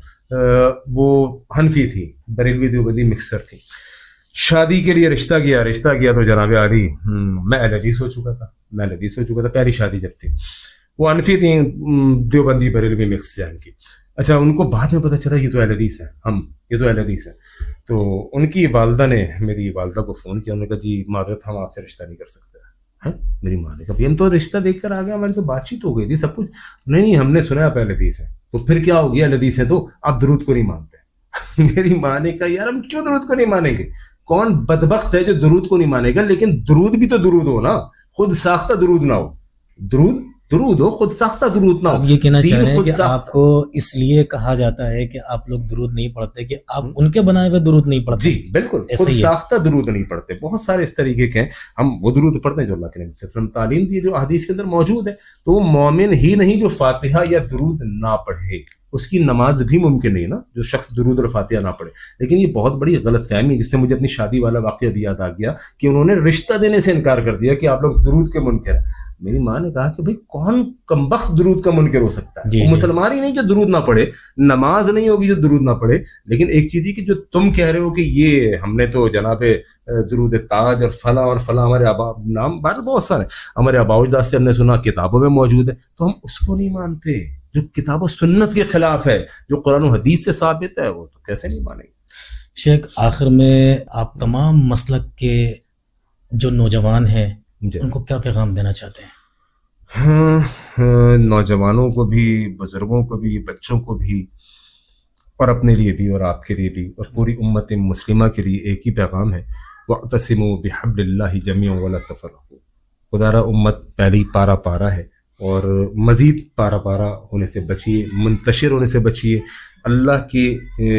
وہ حنفی تھی, بریلوی دیوبندی مکسر تھی. شادی کے لیے رشتہ کیا تو جناب عالی میں اہل حدیث ہو چکا تھا. پہلی شادی جب تھی وہ حنفی تھی, دیوبندی بریلوی مکس جان کی. اچھا, ان کو بعد میں پتہ چلا یہ تو اہل حدیث ہے, تو ان کی والدہ نے میری والدہ کو فون کیا. انہوں نے کہا جی معذرت ہم آپ سے رشتہ نہیں کر سکتے. میری ماں نے کہا ہم تو رشتہ دیکھ کر آ گئے, ہماری تو بات چیت ہو گئی تھی سب کچھ. نہیں ہم نے سنا آپ اہل حدیث ہے. تو پھر کیا ہو گیا, اہل حدیث ہے تو آپ درود کو نہیں مانتے. میری ماں نے کہا یار ہم کیوں درود کو نہیں مانیں گے؟ کون بدبخت ہے جو درود کو نہیں مانے گا؟ لیکن درود بھی تو درود ہو نا, خود ساختہ درود نہ ہو. درود درود ہو، خود ساختہ درود نہ ہو. آپ یہ کہنا چاہ رہے ہیں کہ ساختہ. آپ کو اس لیے کہا جاتا ہے کہ آپ لوگ درود نہیں پڑھتے کہ آپ ان کے بنائے ہوئے درود نہیں پڑھتے؟ جی بالکل، خود ساختہ درود نہیں پڑھتے. بہت سارے اس طریقے کے ہیں. ہم وہ درود پڑھتے ہیں جو اللہ کے نبی صلی اللہ علیہ وسلم تعلیم دی، جو حدیث کے اندر موجود ہے. تو وہ مومن ہی نہیں جو فاتحہ یا درود نہ پڑھے، اس کی نماز بھی ممکن نہیں نا، جو شخص درود اور فاتحہ نہ پڑھے. لیکن یہ بہت بڑی غلط فہمی ہے، جس سے مجھے اپنی شادی والا واقعہ بھی یاد آ گیا کہ انہوں نے رشتہ دینے سے انکار کر دیا کہ آپ لوگ درود کے منکر ہیں. میری ماں نے کہا کہ بھئی کون کمبخت درود کا منکر ہو سکتا ہے؟ وہ مسلمان ہی نہیں جو درود نہ پڑھے، نماز نہیں ہوگی جو درود نہ پڑھے. لیکن ایک چیز ہی کہ جو تم کہہ رہے ہو کہ یہ ہم نے تو جناب درود تاج اور فلاں ہمارے آبا نام بہت سارے ہمارے آبا اجداد سے ہم نے سنا، کتابوں میں موجود ہے، تو ہم اس کو نہیں مانتے. جو کتاب و سنت کے خلاف ہے، جو قرآن و حدیث سے ثابت ہے، وہ تو کیسے نہیں مانیں گے؟ شیخ آخر میں آپ تمام مسلک کے جو نوجوان ہیں ان کو کیا پیغام دینا چاہتے ہیں؟ نوجوانوں کو بھی، بزرگوں کو بھی، بچوں کو بھی، اور اپنے لیے بھی اور آپ کے لیے بھی اور پوری امت مسلمہ کے لیے ایک ہی پیغام ہے، وَاعْتَصِمُوا بِحَبْلِ اللَّهِ جَمِيعًا وَلَا تَفَرَّقُوا. خدا را امت پہلی پارا پارا ہے، اور مزید پارا پارا ہونے سے بچیے، منتشر ہونے سے بچیے. اللہ کی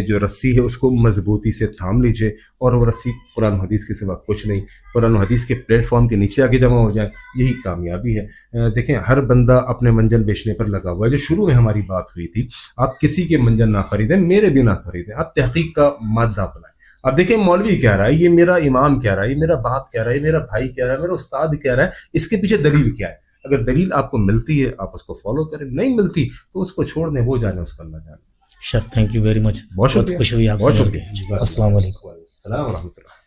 جو رسی ہے اس کو مضبوطی سے تھام لیجیے، اور وہ رسی قرآن و حدیث کے سوا کچھ نہیں. قرآن و حدیث کے پلیٹ فارم کے نیچے آگے جمع ہو جائیں، یہی کامیابی ہے. دیکھیں ہر بندہ اپنے منجن بیچنے پر لگا ہوا ہے. جو شروع میں ہماری بات ہوئی تھی، آپ کسی کے منجن نہ خریدیں، میرے بھی نہ خریدیں، آپ تحقیق کا مادہ اپنائیں. اب دیکھیں مولوی کہہ رہا ہے، یہ میرا امام کہہ رہا ہے، یہ میرا باپ کہہ رہا ہے، یہ میرا بھائی کہہ رہا ہے، میرا استاد کہہ رہا ہے، اس کے پیچھے دلیل کیا ہے؟ اگر دلیل آپ کو ملتی ہے آپ اس کو فالو کریں، نہیں ملتی تو اس کو چھوڑ دیں، وہ جانے اس کا اللہ جانے. شیخ تھینک یو ویری مچ، بہت خوش ہوئی آپ سے. السلام علیکم. السلام ورحمۃ اللہ.